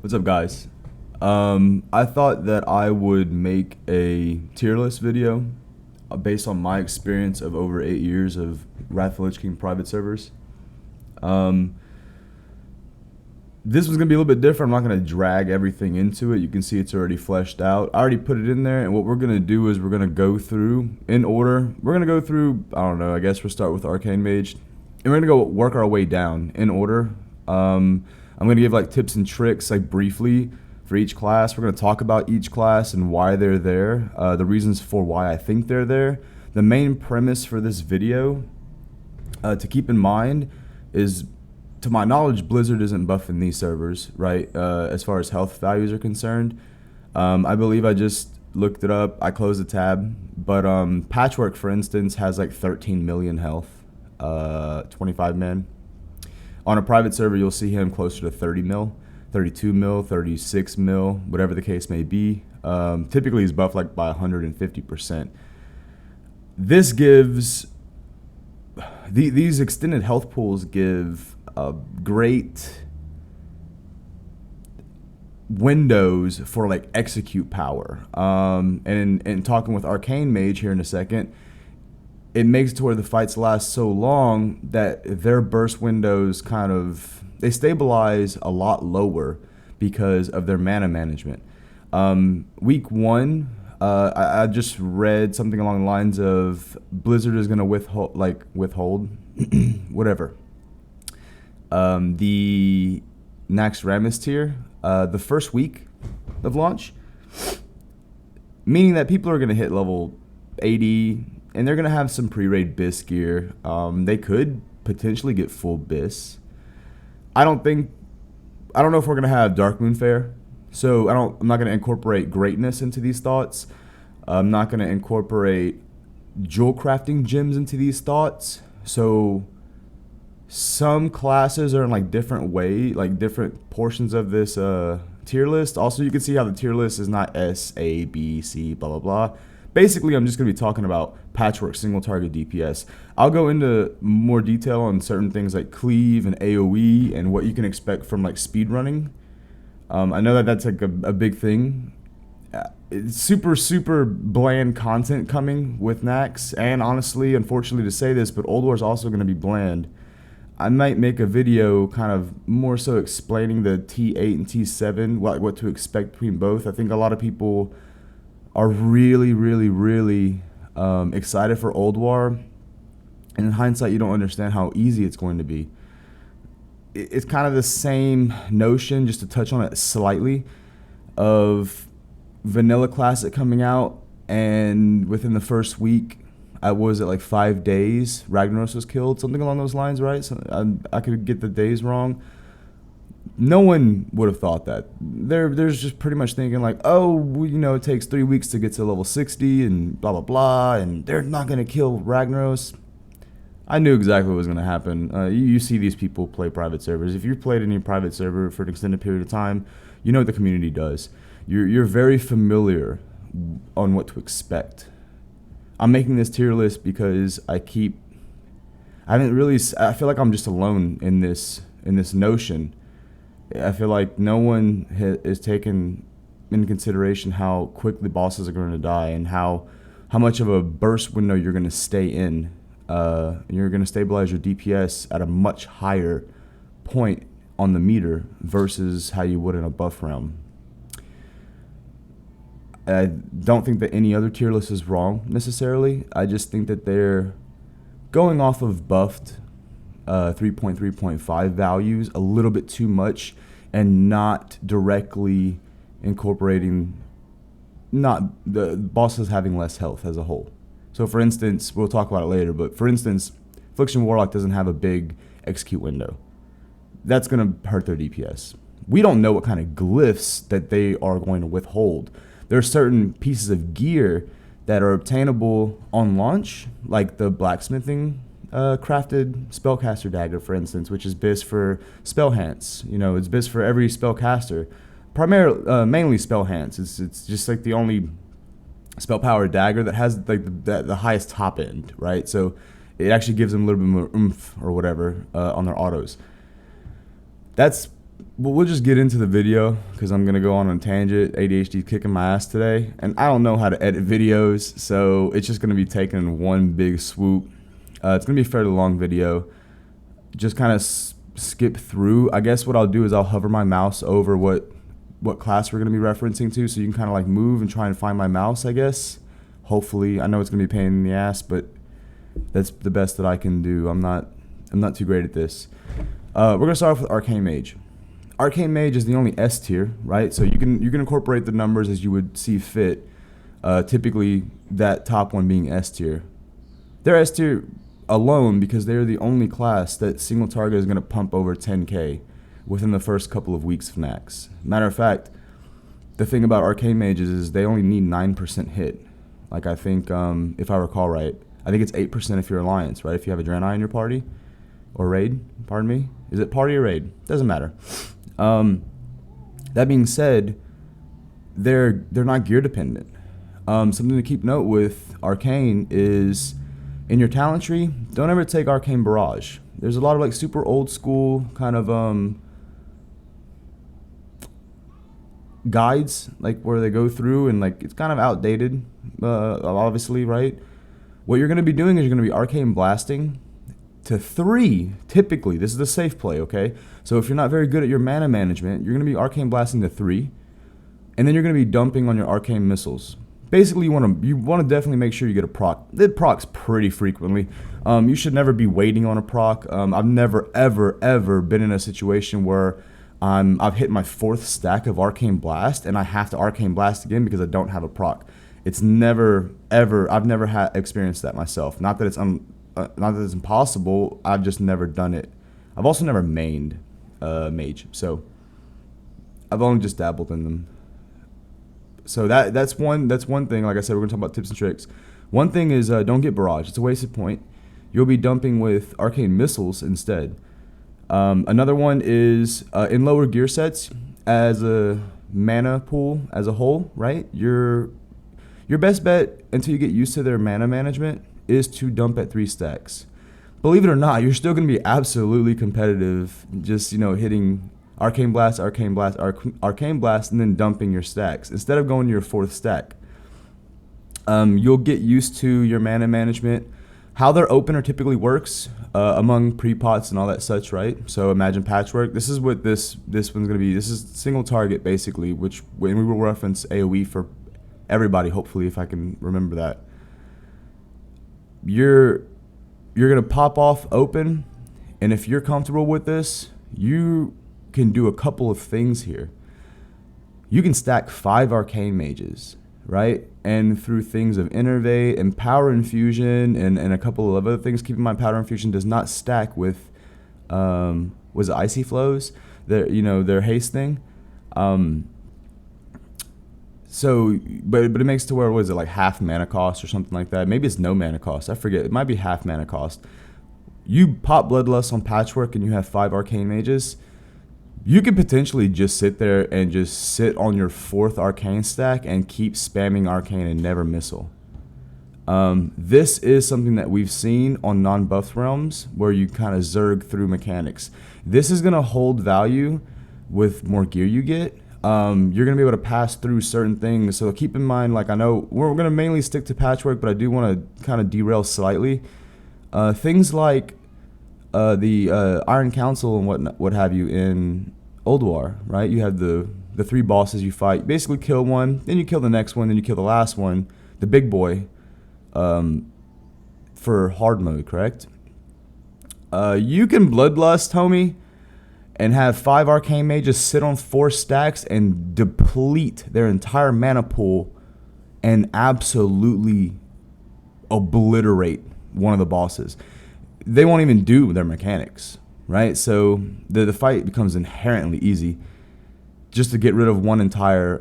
What's up, guys? I thought that I would make a tier list video based on my experience of over 8 years of Wrath of the Lich King private servers. Um, this was going to be a little bit different. I'm not going to drag everything into it. You can see it's already fleshed out. I already put it in there, and what we're going to do is we're going to go through in order. We're going to go through, I don't know, I guess we'll start with Arcane Mage, and we're going to go work our way down in order. I'm going to give like tips and tricks like briefly for each class. We're going to talk about each class and why they're there, the reasons for why I think they're there. The main premise for this video to keep in mind is, to my knowledge, Blizzard isn't buffing these servers, right? As far as health values are concerned. I believe I just looked it up. I closed the tab. But Patchwork, for instance, has like 13 million health, 25 man. On a private server, you'll see him closer to 30 mil, 32 mil, 36 mil, whatever the case may be. Typically, he's buffed like by 150%. This gives, these extended health pools give great windows for like execute power. And talking with Arcane Mage here in a second, it makes it to where the fights last so long that their burst windows they stabilize a lot lower because of their mana management. Week 1, I just read something along the lines of Blizzard is going to withhold whatever. The Naxxramas tier, the first week of launch, meaning that people are going to hit level 80, and they're going to have some pre-raid BIS gear. They could potentially get full BIS. I don't know if we're going to have Dark Moon Fair. So I'm not going to incorporate greatness into these thoughts. I'm not going to incorporate jewel crafting gems into these thoughts. So some classes are in like different portions of this tier list. Also, you can see how the tier list is not S, A, B, C, blah, blah, blah. Basically, I'm just going to be talking about Patchwork single target DPS. I'll go into more detail on certain things like cleave and AoE and what you can expect from like speed running. I know that that's like a big thing. It's super bland content coming with Nax, and honestly, unfortunately to say this, but Old War is also going to be bland. I might make a video kind of more so explaining the T8 and T7, what to expect between both. I think a lot of people are really excited for Old War, and in hindsight, you don't understand how easy it's going to be. It's kind of the same notion, just to touch on it slightly, of Vanilla Classic coming out, and within the first week, was it like 5 days, Ragnaros was killed, something along those lines, right? So I could get the days wrong. No one would have thought that. There's just pretty much thinking like, oh, it takes 3 weeks to get to level 60 and blah, blah, blah, and they're not going to kill Ragnaros. I knew exactly what was going to happen. You see these people play private servers. If you've played any private server for an extended period of time, you know what the community does. You're very familiar on what to expect. I'm making this tier list because I feel like I'm just alone in this notion. I feel like no one is taken into consideration how quickly bosses are going to die and how much of a burst window you're going to stay in. You're going to stabilize your DPS at a much higher point on the meter versus how you would in a buff realm. I don't think that any other tier list is wrong necessarily. I just think that they're going off of buffed 3.3.5 values a little bit too much and not directly incorporating the bosses having less health as a whole. So for instance, we'll talk about it later, but for instance, Affliction Warlock doesn't have a big execute window. That's going to hurt their DPS. We don't know what kind of glyphs that they are going to withhold. There are certain pieces of gear that are obtainable on launch, like the blacksmithing crafted spellcaster dagger, for instance, which is BIS for spell hands. It's BIS for every spellcaster, mainly spell hands. It's just like the only spell power dagger that has like the highest top end, right? So it actually gives them a little bit more oomph or whatever on their autos. That's Well, we'll just get into the video because I'm going to go on a tangent. ADHD kicking my ass today. And I don't know how to edit videos, so it's just going to be taken in one big swoop. It's going to be a fairly long video. Just kind of skip through. I guess what I'll do is I'll hover my mouse over what class we're going to be referencing to, so you can kind of like move and try and find my mouse, I guess. Hopefully. I know it's going to be a pain in the ass, but that's the best that I can do. I'm not too great at this. We're going to start off with Arcane Mage. Arcane Mage is the only S tier, right? So you can incorporate the numbers as you would see fit. Typically, that top one being S tier. They're S tier alone because they're the only class that single target is going to pump over 10k within the first couple of weeks of Nax. Matter of fact, the thing about Arcane Mages is they only need 9% hit. Like I think, if I recall right, I think it's 8% if you're Alliance, right? If you have a Draenei in your party or raid, pardon me. Is it party or raid? Doesn't matter. That being said, they're not gear dependent. Something to keep note with Arcane is in your talent tree, don't ever take Arcane Barrage. There's a lot of like super old school kind of guides, like where they go through and like it's kind of outdated, obviously, right? What you're going to be doing is you're going to be Arcane Blasting to 3, typically. This is the safe play, okay? So if you're not very good at your mana management, you're going to be Arcane Blasting to 3, and then you're going to be dumping on your Arcane Missiles. Basically, you want to definitely make sure you get a proc. It procs pretty frequently. You should never be waiting on a proc. I've never, ever been in a situation where I've hit my 4th stack of Arcane Blast, and I have to Arcane Blast again because I don't have a proc. It's never, ever, I've never experienced that myself. Not that it's impossible, I've just never done it. I've also never mained Mage, so I've only just dabbled in them. So that's one thing. Like I said, we're gonna talk about tips and tricks. One thing is don't get Barrage. It's a wasted point. You'll be dumping with Arcane Missiles instead. Another one is in lower gear sets as a mana pool as a whole, right? Your best bet until you get used to their mana management is to dump at 3 stacks. Believe it or not, you're still going to be absolutely competitive, just, hitting Arcane Blast, Arcane Blast, Arcane Blast, and then dumping your stacks instead of going to your 4th stack. You'll get used to your mana management. How their opener typically works among pre-pots and all that such, right? So imagine Patchwork. This is what this one's going to be. This is single target, basically, which when we will reference AoE for everybody, hopefully, if I can remember that. You're gonna pop off open, and if you're comfortable with this, you can do a couple of things here. You can stack 5 Arcane Mages, right? And through things of Innervate and Power Infusion and a couple of other things, keep in mind Power Infusion does not stack with was it Icy Flows, their haste thing. So, but it makes to where, was it like half mana cost or something like that? Maybe it's no mana cost. I forget. It might be half mana cost. You pop Bloodlust on Patchwork and you have 5 Arcane Mages. You could potentially just sit there and just sit on your 4th Arcane stack and keep spamming Arcane and never missile. This is something that we've seen on non-buffed realms where you kind of zerg through mechanics. This is going to hold value with more gear you get. You're going to be able to pass through certain things. So keep in mind, like I know we're going to mainly stick to Patchwork, but I do want to kind of derail slightly. Things like the Iron Council and what have you in Old War, right? You have the 3 bosses you fight. Basically kill one, then you kill the next one, then you kill the last one, the big boy, for hard mode, correct? You can Bloodlust, homie, and have 5 Arcane Mages sit on 4 stacks and deplete their entire mana pool and absolutely obliterate one of the bosses. They won't even do their mechanics, right? So the fight becomes inherently easy just to get rid of one entire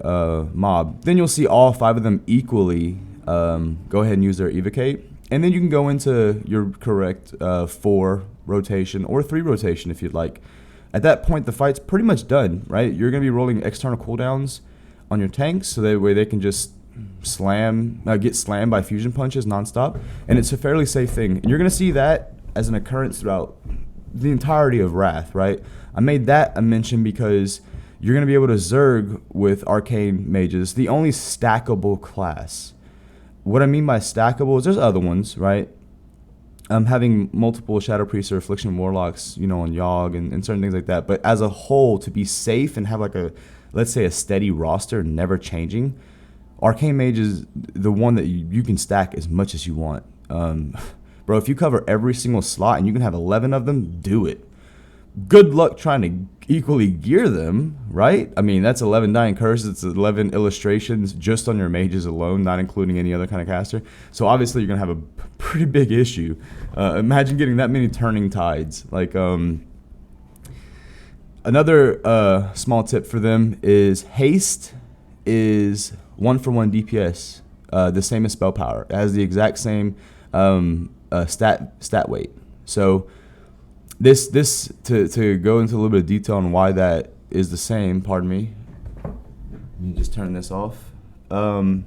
mob. Then you'll see all 5 of them equally go ahead and use their Evocate. And then you can go into your correct 4 rotation or 3 rotation if you'd like. At that point, the fight's pretty much done, right? You're going to be rolling external cooldowns on your tanks, so that way they can just get slammed by fusion punches nonstop, and it's a fairly safe thing. And you're going to see that as an occurrence throughout the entirety of Wrath, right? I made that a mention because you're going to be able to Zerg with Arcane mages, the only stackable class. What I mean by stackable is there's other ones, right? Having multiple Shadow Priests or Affliction Warlocks, you know, on Yogg and certain things like that. But as a whole, to be safe and have like a, let's say, a steady roster, never changing, Arcane Mage is the one that you can stack as much as you want. Bro, if you cover every single slot and you can have 11 of them, do it. Good luck trying to equally gear them, right? I mean, that's 11 Dying Curses, it's 11 illustrations just on your mages alone, not including any other kind of caster. So obviously you're going to have a pretty big issue. Imagine getting that many Turning Tides. Like, another small tip for them is haste is 1-for-1 DPS, the same as spell power. It has the exact same stat weight. So this to go into a little bit of detail on why that is the same. Pardon me. Let me just turn this off. The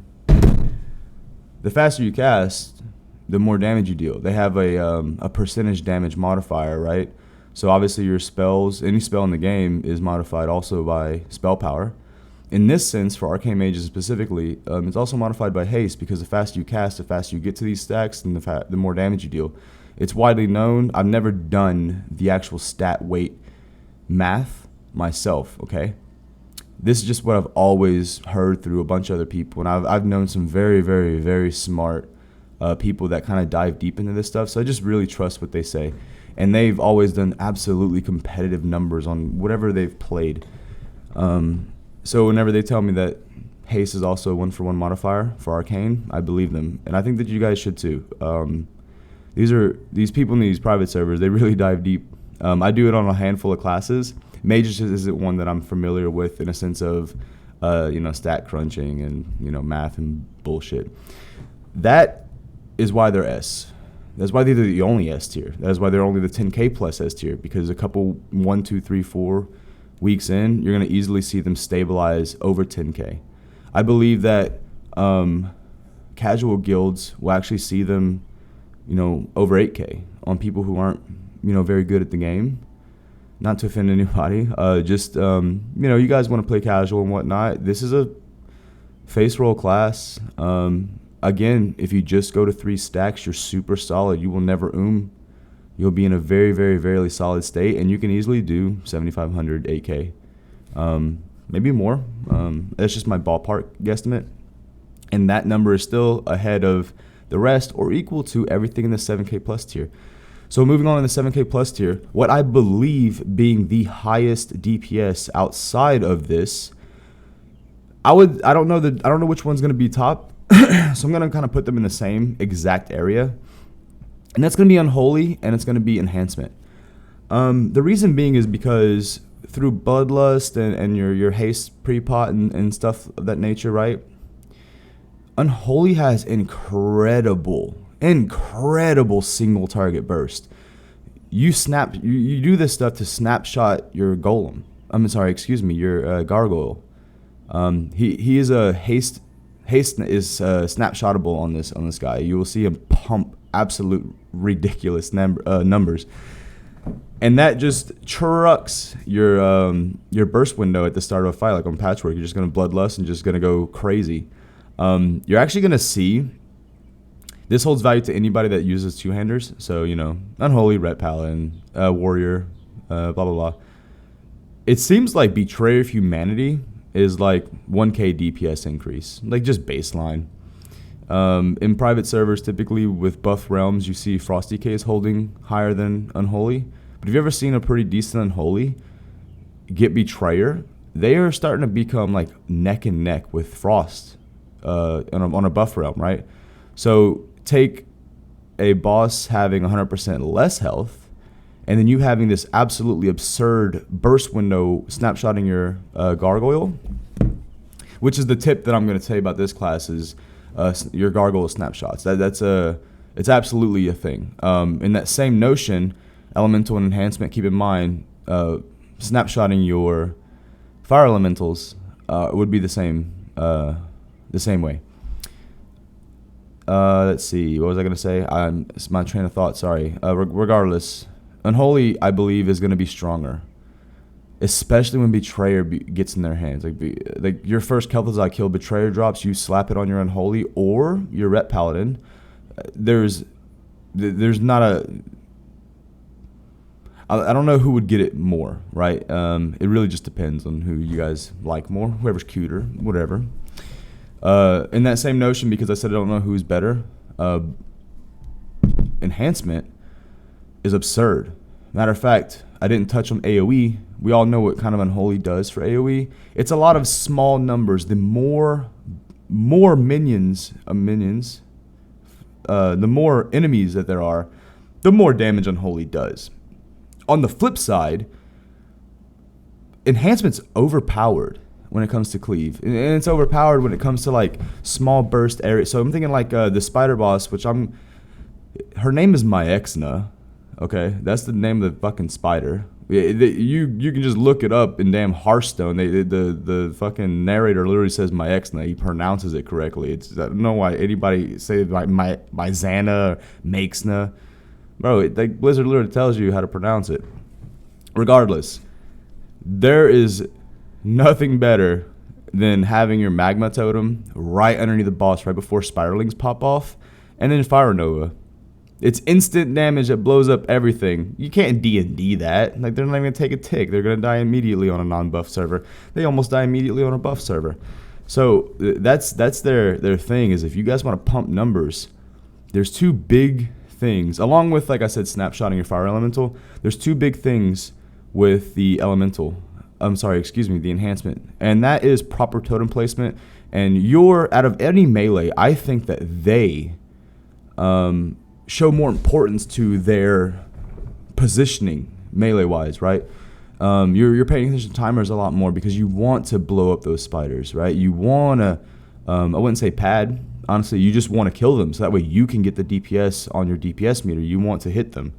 faster you cast, the more damage you deal. They have a percentage damage modifier, right? So obviously your spells, any spell in the game, is modified also by spell power. In this sense, for Arcane Mages specifically, it's also modified by haste, because the faster you cast, the faster you get to these stacks, and the more damage you deal. It's widely known. I've never done the actual stat weight math myself, okay? This is just what I've always heard through a bunch of other people, and I've known some very, very, very smart people that kind of dive deep into this stuff, so I just really trust what they say. And they've always done absolutely competitive numbers on whatever they've played. So whenever they tell me that haste is also a 1-for-1 modifier for Arcane, I believe them, and I think that you guys should too. These people in these private servers, they really dive deep. I do it on a handful of classes. Mages just isn't one that I'm familiar with in a sense of, stat crunching and, math and bullshit. That is why they're S. That's why they're the only S tier. That is why they're only the 10K plus S tier, because a couple 1, 2, 3, 4 weeks in, you're going to easily see them stabilize over 10K. I believe that casual guilds will actually see them, over 8K on people who aren't, very good at the game. Not to offend anybody. You guys want to play casual and whatnot. This is a face roll class. Again, if you just go to 3 stacks, you're super solid. You will never You'll be in a very, very, very solid state, and you can easily do 7,500, 8K, maybe more. That's just my ballpark guesstimate. And that number is still ahead of the rest or equal to everything in the 7K plus tier. So moving on in the 7K plus tier, what I believe being the highest DPS outside of this, I don't know which one's going to be top. So I'm going to kind of put them in the same exact area. And that's going to be Unholy, and it's going to be Enhancement. The reason being is because through Bloodlust and your haste pre-pot and stuff of that nature, right? Unholy has incredible single target burst. You do this stuff to snapshot your golem. Your gargoyle. He is a haste is snapshotable on this guy. You will see him pump absolute ridiculous numbers, and that just trucks your burst window at the start of a fight. Like on Patchwork, you're just going to Bloodlust and just going to go crazy. You're actually going to see this holds value to anybody that uses two-handers. So, Unholy, Ret Paladin, Warrior, blah, blah, blah. It seems like Betrayer of Humanity is like 1K DPS increase, like just baseline. In private servers, typically with buff realms, you see Frosty Case holding higher than Unholy. But have you ever seen a pretty decent Unholy get Betrayer? They are starting to become like neck and neck with Frost on a buff realm, right? So take a boss having 100% less health, and then you having this absolutely absurd burst window snapshotting your gargoyle, which is the tip that I'm going to tell you about this class is your gargoyle snapshots. It's absolutely a thing. In that same notion, elemental and enhancement, keep in mind, snapshotting your fire elementals would be the same way. Let's see. What was I going to say? It's my train of thought. Sorry. Regardless, Unholy, I believe, is going to be stronger. especially when Betrayer gets in their hands. Like your first Kel'Thuzad kill, Betrayer drops, you slap it on your Unholy or your Ret Paladin. There's not a... I don't know who would get it more, right? It really just depends on who you guys like more, whoever's cuter, whatever. In that same notion, because I said I don't know who's better, enhancement is absurd. Matter of fact, I didn't touch on AoE. We all know what kind of Unholy does for AoE. It's a lot of small numbers. The more minions, the more enemies that there are, the more damage Unholy does. On the flip side, enhancement's overpowered when it comes to cleave, and it's overpowered when it comes to like small burst areas. So I'm thinking like the spider boss, her name is Myexna. Okay, that's the name of the fucking spider. You can just look it up in damn Hearthstone. The fucking narrator literally says Myexna. He pronounces it correctly. I don't know why anybody say like Myzana or Makesna. Bro, like Blizzard literally tells you how to pronounce it. Regardless, there is nothing better than having your Magma Totem right underneath the boss right before Spiralings pop off, and then Fire Nova. It's instant damage that blows up everything. You can't D&D that. Like, they're not even going to take a tick. They're going to die immediately on a non-buff server. They almost die immediately on a buff server. So that's their thing, is if you guys want to pump numbers, there's two big things. Along with, like I said, snapshotting your fire elemental, there's two big things with the elemental. The enhancement. And that is proper totem placement. And out of any melee, I think that they show more importance to their positioning melee-wise, right? You're paying attention to timers a lot more because you want to blow up those spiders, right? You want to, I wouldn't say pad. Honestly, you just want to kill them so that way you can get the DPS on your DPS meter. You want to hit them.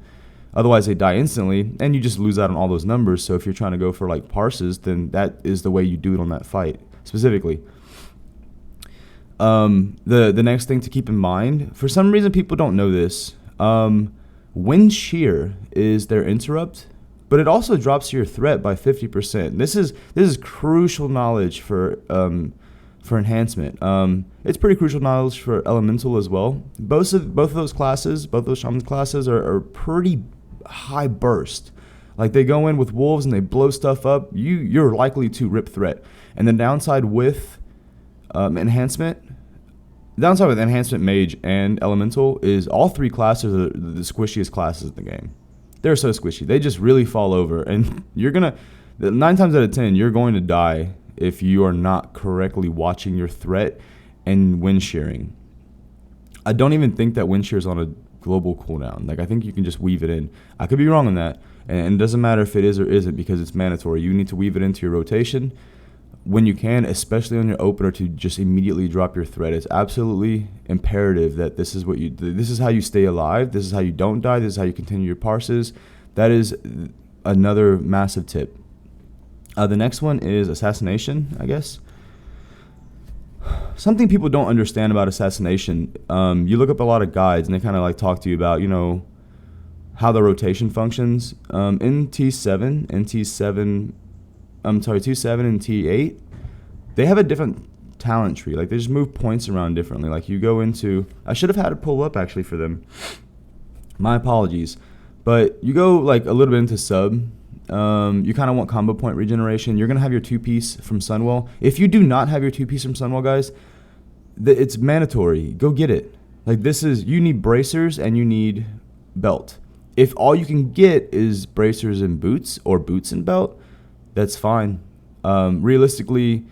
Otherwise, they die instantly, and you just lose out on all those numbers. So if you're trying to go for like parses, then that is the way you do it on that fight specifically. The next thing to keep in mind, for some reason people don't know this, wind shear is their interrupt, but it also drops your threat by 50%. This is crucial knowledge for enhancement. It's pretty crucial knowledge for elemental as well. Both of those classes, both those shaman classes are pretty high burst. Like, they go in with wolves and they blow stuff up. You're likely to rip threat. And the downside with enhancement, mage, and elemental is all three classes are the squishiest classes in the game. They're so squishy. They just really fall over, and 9 times out of 10 you're going to die if you are not correctly watching your threat and wind shearing. I don't even think that wind shear is on a global cooldown. Like, I think you can just weave it in. I could be wrong on that, and it doesn't matter if it is or isn't because it's mandatory. You need to weave it into your rotation when you can, especially on your opener, to just immediately drop your threat. It's absolutely imperative that this is how you stay alive. This is how you don't die. This is how you continue your parses. That is another massive tip. The next one is assassination, I guess. Something people don't understand about assassination, you look up a lot of guides and they kind of like talk to you about, how the rotation functions. In T7 and T7 and T8, they have a different talent tree. Like, they just move points around differently. Like, you go into, I should have had it pull up actually for them. My apologies. But you go like a little bit into sub. You kind of want combo point regeneration. You're going to have your 2-piece from Sunwell. If you do not have your 2-piece from Sunwell, guys, it's mandatory. Go get it. Like, you need bracers and you need belt. If all you can get is bracers and boots, or boots and belt, that's fine. Realistically,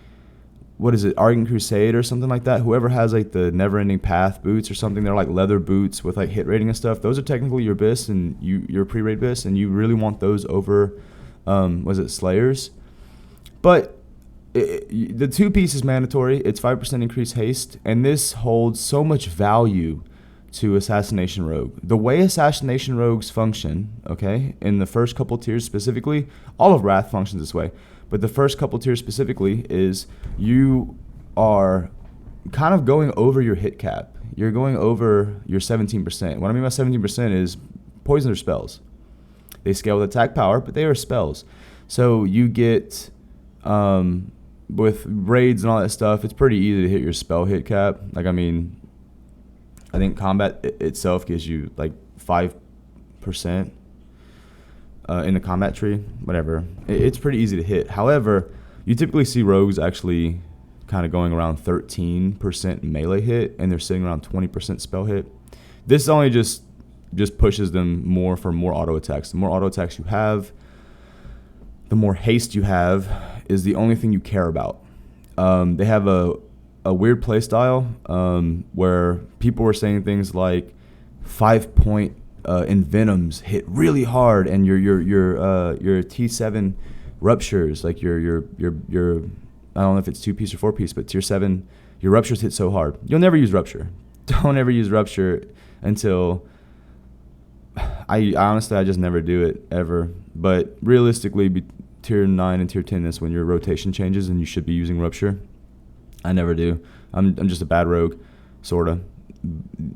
what is it, Arcane Crusade or something like that? Whoever has like the Never-Ending Path boots or something, they're like leather boots with like hit rating and stuff. Those are technically your BIS and your pre-raid BIS, and you really want those over, Slayers? But the 2-piece is mandatory. It's 5% increased haste, and this holds so much value to Assassination Rogue. The way Assassination Rogues function, okay, in the first couple tiers specifically, all of Wrath functions this way, but the first couple tiers specifically is you are kind of going over your hit cap. You're going over your 17%. What I mean by 17% is poison or spells. They scale with attack power, but they are spells. So you get with raids and all that stuff, it's pretty easy to hit your spell hit cap. Like, I mean, I think combat itself gives you like 5% in the combat tree, whatever. It's pretty easy to hit. However, you typically see rogues actually kind of going around 13% melee hit, and they're sitting around 20% spell hit. This only just pushes them more for more auto attacks. The more auto attacks you have, the more haste you have is the only thing you care about. They have a weird playstyle where people were saying things like 5-point envenoms hit really hard, and your T7 ruptures, like your I don't know if it's 2-piece or 4-piece, but tier 7, your ruptures hit so hard. You'll never use rupture. Don't ever use rupture until I honestly I just never do it ever. But realistically, tier 9 and tier 10 is when your rotation changes, and you should be using rupture. I never do. I'm just a bad rogue, sorta.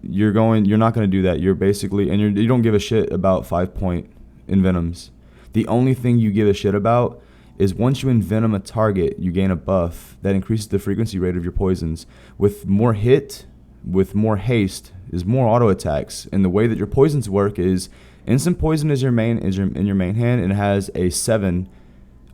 You're not going to do that. You're basically, and you don't give a shit about 5-point envenoms. The only thing you give a shit about is once you envenom a target, you gain a buff that increases the frequency rate of your poisons. With more hit, with more haste, is more auto attacks. And the way that your poisons work is instant poison is in your main hand, and it has a 7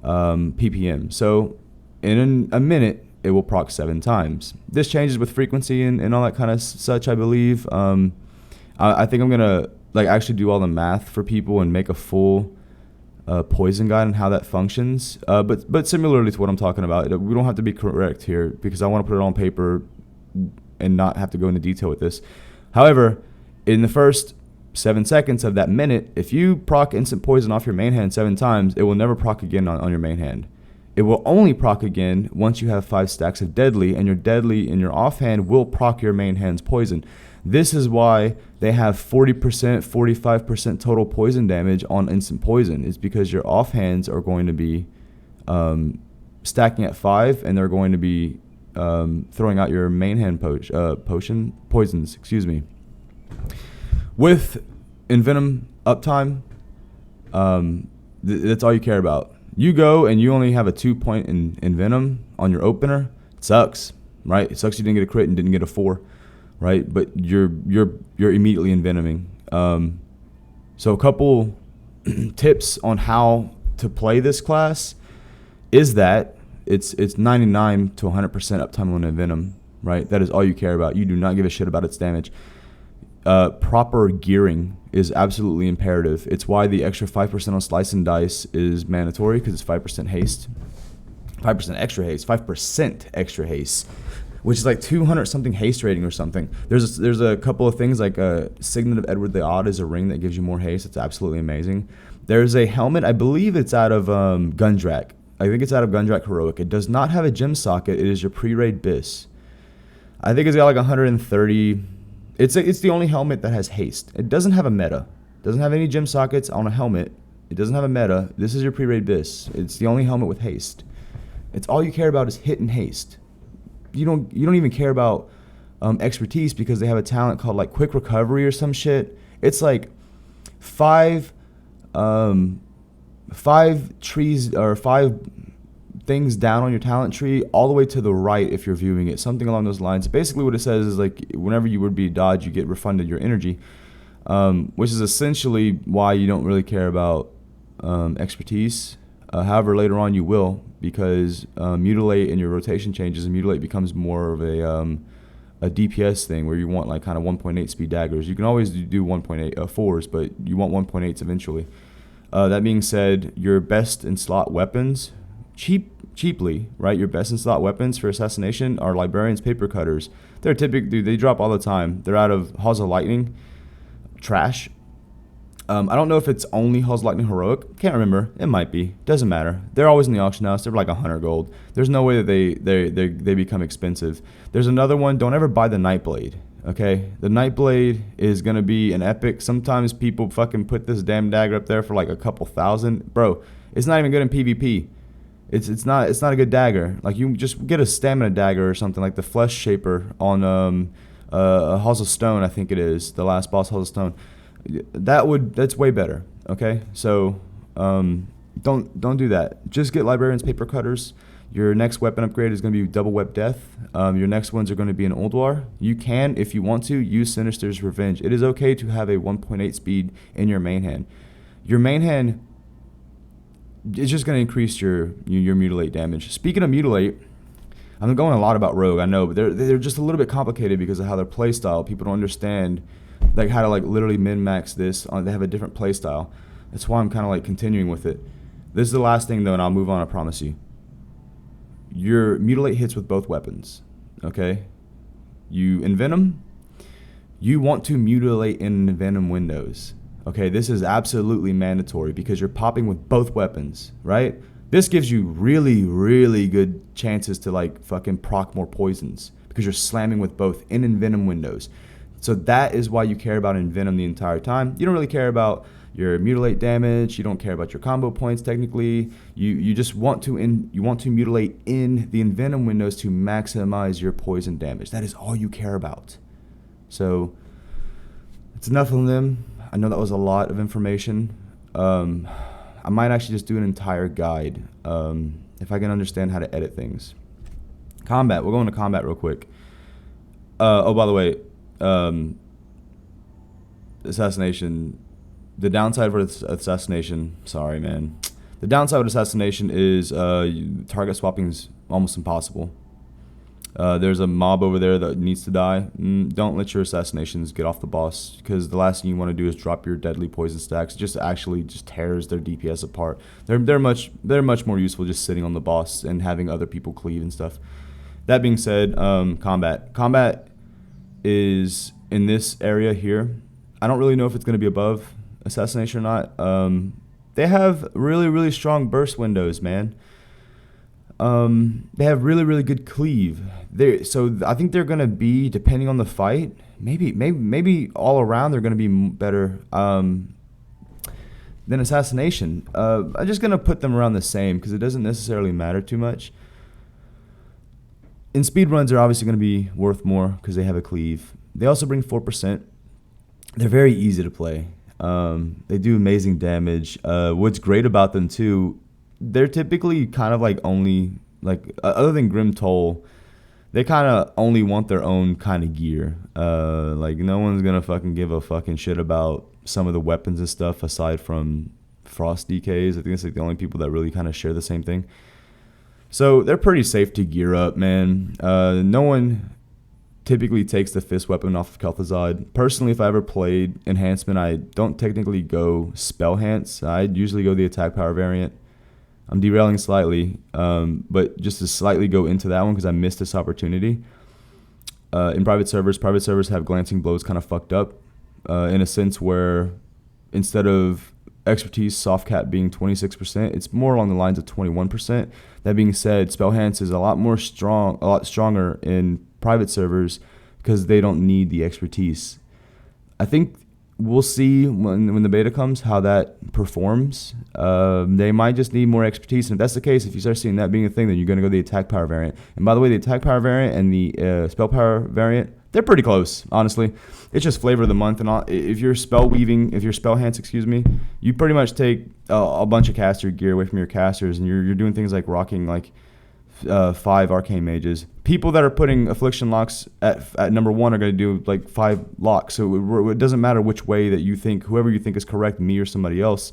ppm. So in a minute, it will proc 7 times. This changes with frequency and all that kind of such, I believe. I think I'm gonna like actually do all the math for people and make a full poison guide and how that functions. But similarly to what I'm talking about, we don't have to be correct here because I want to put it on paper and not have to go into detail with this. However, in the first 7 seconds of that minute, if you proc instant poison off your main hand 7 times, it will never proc again on your main hand. It will only proc again once you have 5 stacks of deadly, and your deadly in your offhand will proc your main hand's poison. This is why they have 40%, 45% total poison damage on instant poison. It's because your offhands are going to be stacking at 5, and they're going to be throwing out your main hand poisons. Excuse me. With envenom uptime, that's all you care about. You go and you only have a 2-point envenom on your opener. It sucks, right? It sucks you didn't get a crit and didn't get a 4, right? But you're immediately envenoming. So a couple tips on how to play this class is that it's 99 to 100% uptime on envenom, right? That is all you care about. You do not give a shit about its damage. Proper gearing is absolutely imperative. It's why the extra 5% on slice and dice is mandatory, because it's 5% haste. 5% extra haste, which is like 200 something haste rating or something. There's a couple of things like Signet of Edward the Odd is a ring that gives you more haste. It's absolutely amazing. There's a helmet, I believe it's out of Gundrak. I think it's out of Gundrak Heroic. It does not have a gem socket. It is your pre-raid bis. I think it's got like 130. It's the only helmet that has haste. It doesn't have a meta. It doesn't have any gem sockets on a helmet. It doesn't have a meta. This is your pre-raid bis. It's the only helmet with haste. It's all you care about is hit and haste. You don't even care about expertise, because they have a talent called like quick recovery or some shit. It's like 5 trees or 5 things down on your talent tree all the way to the right if you're viewing it, something along those lines. Basically what it says is like whenever you would be dodge, you get refunded your energy, which is essentially why you don't really care about expertise. However, later on you will, because mutilate and your rotation changes, and mutilate becomes more of a DPS thing where you want like kind of 1.8 speed daggers. You can always do 1.8 4s, but you want 1.8s eventually. That being said, your best in slot weapons, cheaply, right? Your best in slot weapons for assassination are librarians, paper cutters. They're typically, they drop all the time. They're out of Halls of Lightning, trash. I don't know if it's only Halls of Lightning Heroic. Can't remember. It might be. Doesn't matter. They're always in the auction house. They're like 100 gold. There's no way that they become expensive. There's another one. Don't ever buy the Nightblade. Okay, the Nightblade is gonna be an epic. Sometimes people fucking put this damn dagger up there for like a couple thousand, bro. It's not even good in PvP. It's not a good dagger. Like, you just get a stamina dagger or something like the Flesh Shaper on Halls of Stone. I think it is the last boss, Halls of Stone. That's way better. Okay, so Don't do that. Just get Librarian's Paper Cutters. Your next weapon upgrade is going to be Double Web Death. Your next ones are going to be an Old War. You can, if you want to, use Sinister's Revenge. It is okay to have a 1.8 speed in your main hand. Your main hand is just going to increase your Mutilate damage. Speaking of Mutilate, I'm going a lot about Rogue, I know, but they're just a little bit complicated because of how their playstyle. People don't understand like how to like literally min-max this. They have a different playstyle. That's why I'm kind of like continuing with it. This is the last thing though, and I'll move on, I promise you. Your Mutilate hits with both weapons, okay? You Envenom, you want to Mutilate in Envenom windows. Okay, this is absolutely mandatory because you're popping with both weapons, right? This gives you really, really good chances to like fucking proc more poisons because you're slamming with both in Envenom windows. So that is why you care about Envenom the entire time. You don't really care about your Mutilate damage. You don't care about your combo points technically. You just want to Mutilate in the Envenom windows to maximize your poison damage. That is all you care about. So it's enough of them. I know that was a lot of information. I might actually just do an entire guide if I can understand how to edit things. Combat. We'll go into combat real quick. Oh, by the way, assassination. The downside for assassination. Sorry, man. The downside with assassination is target swapping is almost impossible. There's a mob over there that needs to die. Don't let your assassinations get off the boss because the last thing you want to do is drop your deadly poison stacks. It just actually just tears their DPS apart. They're much more useful just sitting on the boss and having other people cleave and stuff. That being said, combat. Combat is in this area here. I don't really know if it's going to be above assassination or not. They have really strong burst windows, man. They have really good cleave. So I think they're gonna be, depending on the fight, maybe all around they're gonna be better than assassination. I'm just gonna put them around the same because it doesn't necessarily matter too much. In speed runs, they're obviously gonna be worth more because they have a cleave. They also bring 4%. They're very easy to play. They do amazing damage. What's great about them too, they're typically kind of like only, like, other than Grim Toll, they kind of only want their own kind of gear. Like, no one's going to fucking give a fucking shit about some of the weapons and stuff aside from Frost DKs. I think it's like the only people that really kind of share the same thing. So they're pretty safe to gear up, man. No one typically takes the fist weapon off of Kel'Thuzad. Personally, if I ever played Enhancement, I don't technically go Spellhance. I'd usually go the attack power variant. I'm derailing slightly, but just to slightly go into that one because I missed this opportunity. In private servers have glancing blows kind of fucked up in a sense where instead of expertise soft cap being 26%, it's more along the lines of 21%. That being said, Spellhance is a lot stronger in private servers because they don't need the expertise. I think we'll see when the beta comes how that performs. They might just need more expertise, and if that's the case, if you start seeing that being a thing, then you're going to go the attack power variant. And by the way, the attack power variant and the spell power variant, they're pretty close, honestly. It's just flavor of the month, and if you're Spellhance, you pretty much take a bunch of caster gear away from your casters, and you're doing things like rocking like 5 Arcane mages. People that are putting Affliction locks at number 1 are going to do like 5 locks. So it doesn't matter which way that you think, whoever you think is correct, me or somebody else,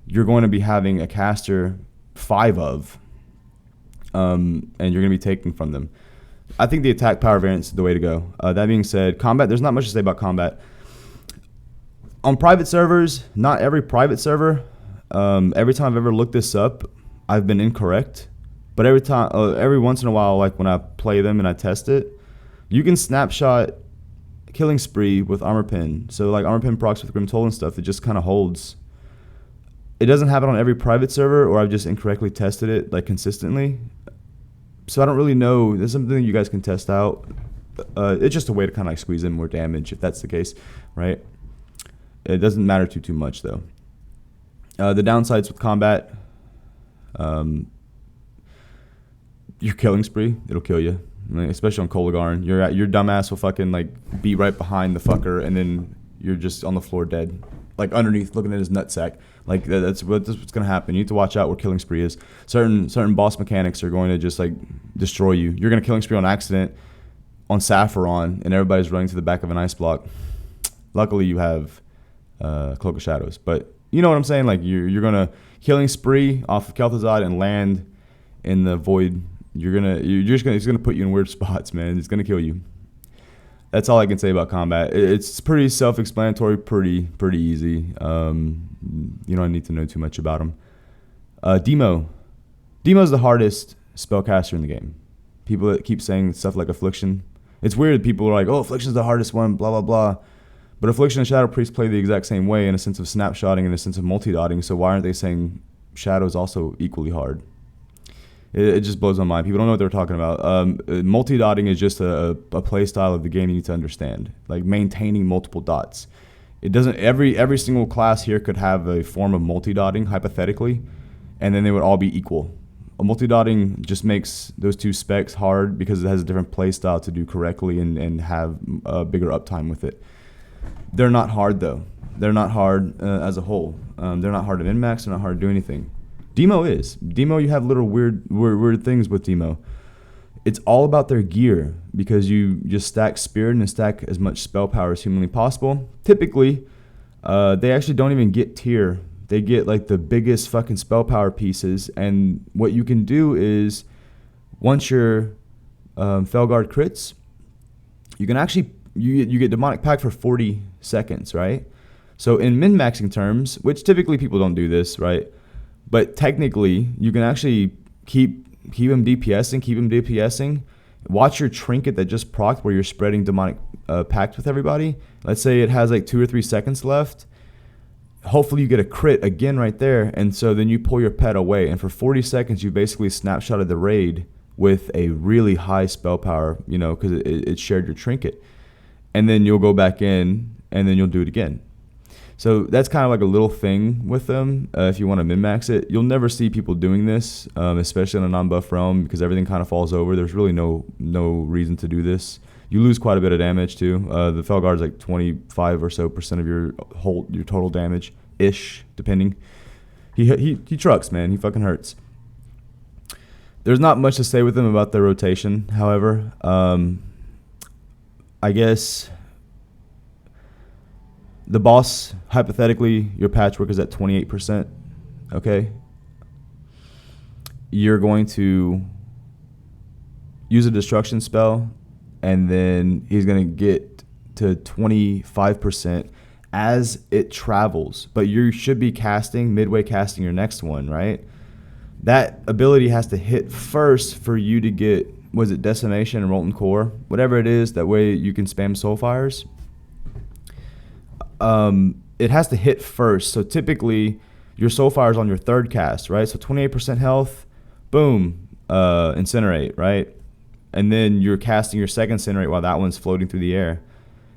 you're going to be having a caster 5 of, and you're going to be taking from them. I think the attack power variant is the way to go. That being said, combat, there's not much to say about combat. On private servers, not every private server, every time I've ever looked this up, I've been incorrect. But every once in a while, like when I play them and I test it, you can snapshot Killing Spree with Armor Pin. So like Armor Pin procs with Grim Toll and stuff, it just kind of holds. It doesn't happen on every private server, or I've just incorrectly tested it like consistently. So I don't really know. There's something you guys can test out. It's just a way to kind of like squeeze in more damage if that's the case, right? It doesn't matter too much though. The downsides with combat. Your Killing Spree, it'll kill you, especially on Kolagarn. Your dumbass will fucking like be right behind the fucker, and then you're just on the floor dead. like underneath, looking at his nutsack. Like that's what's gonna happen. You need to watch out where killing spree is. Certain boss mechanics are going to just like destroy you. You're gonna killing spree on accident on Saffron, and everybody's running to the back of an ice block. Luckily, you have Cloak of Shadows, but you know what I'm saying. Like you're gonna killing spree off of Kel'Thuzad and land in the void. It's gonna put you in weird spots, man. It's gonna kill you. That's all I can say about combat. It's pretty self-explanatory, pretty easy. You don't need to know too much about them. Demo is the hardest spellcaster in the game. People that keep saying stuff like Affliction. It's weird. People are like, oh, Affliction's the hardest one, blah, blah, blah. But Affliction and Shadow Priest play the exact same way in a sense of snapshotting and a sense of multi-dotting. So why aren't they saying Shadow is also equally hard? It just blows my mind. People don't know what they're talking about. Multi-dotting is just a play style of the game you need to understand. Like maintaining multiple dots. It doesn't. Every single class here could have a form of multi-dotting, hypothetically, and then they would all be equal. A multi-dotting just makes those two specs hard because it has a different play style to do correctly and have a bigger uptime with it. They're not hard though. They're not hard as a whole. They're not hard to min-max. They're not hard to do anything. Demo is. Demo, you have little weird things with Demo. It's all about their gear because you just stack Spirit and stack as much spell power as humanly possible. Typically, they actually don't even get tier. They get like the biggest fucking spell power pieces, and what you can do is once your Felguard crits, you can actually you get Demonic Pact for 40 seconds, right? So in min-maxing terms, which typically people don't do this, right? But technically, you can actually keep him DPSing, Watch your trinket that just procced where you're spreading Demonic Pact with everybody. Let's say it has like 2 or 3 seconds left. Hopefully you get a crit again right there, and so then you pull your pet away. And for 40 seconds, you basically snapshotted the raid with a really high spell power, you know, because it shared your trinket. And then you'll go back in, and then you'll do it again. So that's kind of like a little thing with them if you want to min-max it. You'll never see people doing this, especially in a non-buff realm, because everything kind of falls over. There's really no reason to do this. You lose quite a bit of damage too. The Felguard is like 25% or so of your total damage ish, depending. He trucks, man. He fucking hurts. There's not much to say with him about their rotation. However, I guess the boss, hypothetically, your patchwork is at 28%. Okay, you're going to use a destruction spell, and then he's going to get to 25% as it travels. But you should be midway casting your next one, right? That ability has to hit first for you to get, was it Decimation and Molten Core? Whatever it is, that way you can spam Soulfires. It has to hit first. So typically, your Soulfire is on your third cast, right? So 28% health, boom, Incinerate, right? And then you're casting your second Incinerate while that one's floating through the air.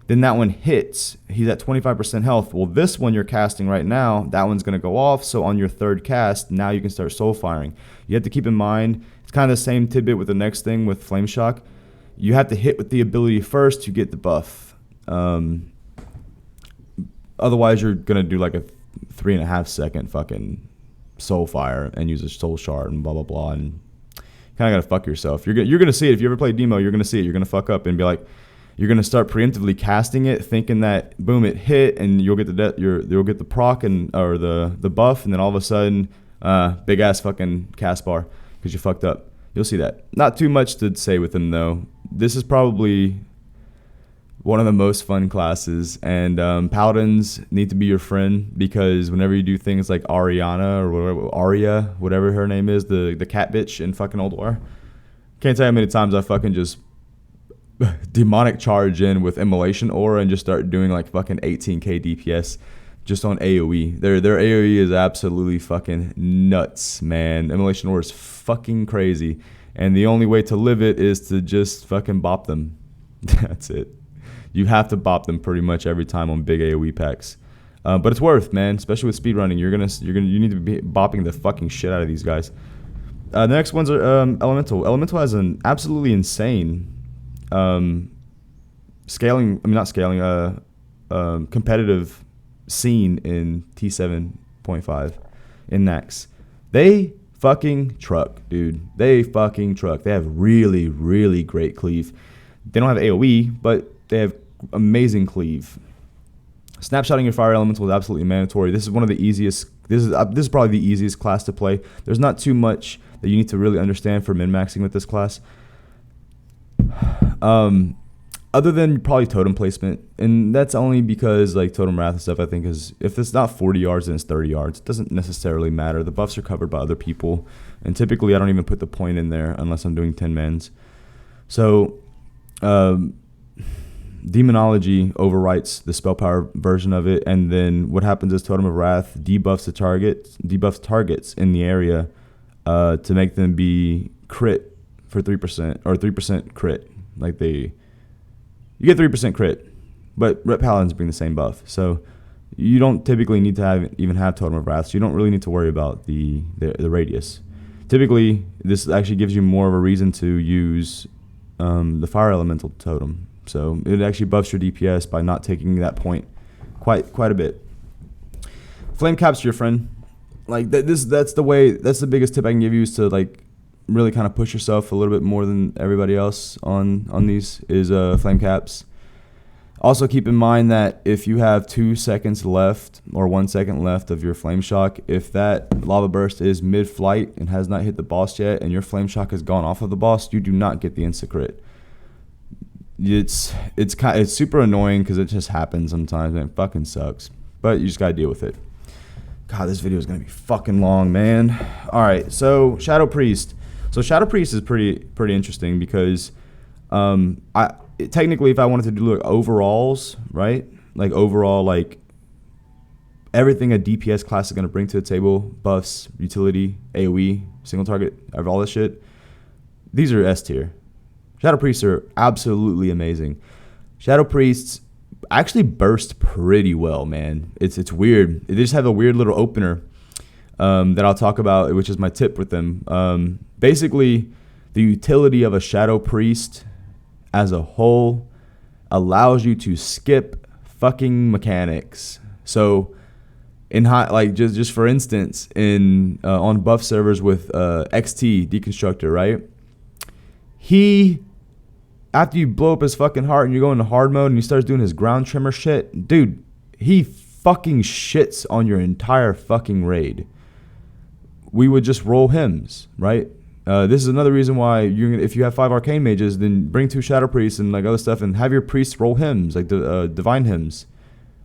Then that one hits. He's at 25% health. Well, this one you're casting right now, that one's going to go off. So on your third cast, now you can start soul firing. You have to keep in mind, it's kind of the same tidbit with the next thing with Flame Shock. You have to hit with the ability first to get the buff. Otherwise, you're going to do like a 3.5 second fucking soul fire and use a soul shard and blah, blah, blah. And kind of got to fuck yourself. You're going to see it. If you ever play Demo, you're going to see it. You're going to fuck up and be like, you're going to start preemptively casting it, thinking that, boom, it hit, and you'll get you'll get the proc or the buff, and then all of a sudden, big-ass fucking cast bar because you fucked up. You'll see that. Not too much to say with them, though. This is probably one of the most fun classes, and paladins need to be your friend because whenever you do things like Ariana or Arya, whatever her name is, the cat bitch in fucking Old War, can't tell you how many times I fucking just demonic charge in with Immolation Aura and just start doing like fucking 18k DPS just on AoE. Their AoE is absolutely fucking nuts, man. Immolation Aura is fucking crazy, and the only way to live it is to just fucking bop them. That's it. You have to bop them pretty much every time on big AoE packs. But it's worth, man, especially with speedrunning. You need to be bopping the fucking shit out of these guys. The next ones are Elemental. Elemental has an absolutely insane competitive seen in T7.5 in Nax. They fucking truck, dude. They fucking truck. They have really, really great cleave. They don't have AoE, but they have amazing cleave. Snapshotting your fire elemental is absolutely mandatory. This is one of the easiest. This is probably the easiest class to play. There's not too much that you need to really understand for min-maxing with this class. Other than probably totem placement, and that's only because like totem wrath and stuff, I think is, if it's not 40 yards then it's 30 yards. It doesn't necessarily matter. The buffs are covered by other people, and typically I don't even put the point in there unless I'm doing 10 mans. So Demonology overwrites the spell power version of it, and then what happens is Totem of Wrath debuffs targets in the area to make them be crit for 3% or 3% crit. Like you get 3% crit, but Ret Paladins bring the same buff. So you don't typically need to even have Totem of Wrath, so you don't really need to worry about the radius. Typically, this actually gives you more of a reason to use the Fire Elemental Totem. So it actually buffs your DPS by not taking that point quite a bit. Flame Cap's your friend. Like that's the biggest tip I can give you, is to like really kind of push yourself a little bit more than everybody else on these is Flame Caps. Also keep in mind that if you have 2 seconds left or 1 second left of your Flame Shock, if that Lava Burst is mid-flight and has not hit the boss yet and your Flame Shock has gone off of the boss, you do not get the insta-crit. It's super annoying because it just happens sometimes and it fucking sucks. But you just gotta deal with it. God, this video is gonna be fucking long, man. Alright, so Shadow Priest. So Shadow Priest is pretty interesting because technically if I wanted to do like overalls, right? Like overall, like everything a DPS class is gonna bring to the table, buffs, utility, AoE, single target, all this shit. These are S tier. Shadow Priests are absolutely amazing. Shadow Priests actually burst pretty well, man. It's weird. They just have a weird little opener that I'll talk about, which is my tip with them. Basically, the utility of a Shadow Priest as a whole allows you to skip fucking mechanics. So, in just for instance, in on buff servers with XT Deconstructor, right? After you blow up his fucking heart and you go into hard mode and he starts doing his ground tremor shit, dude, he fucking shits on your entire fucking raid. We would just roll hymns, right? This is another reason why if you have 5 arcane mages, then bring 2 shadow priests and like other stuff and have your priests roll hymns, like the divine hymns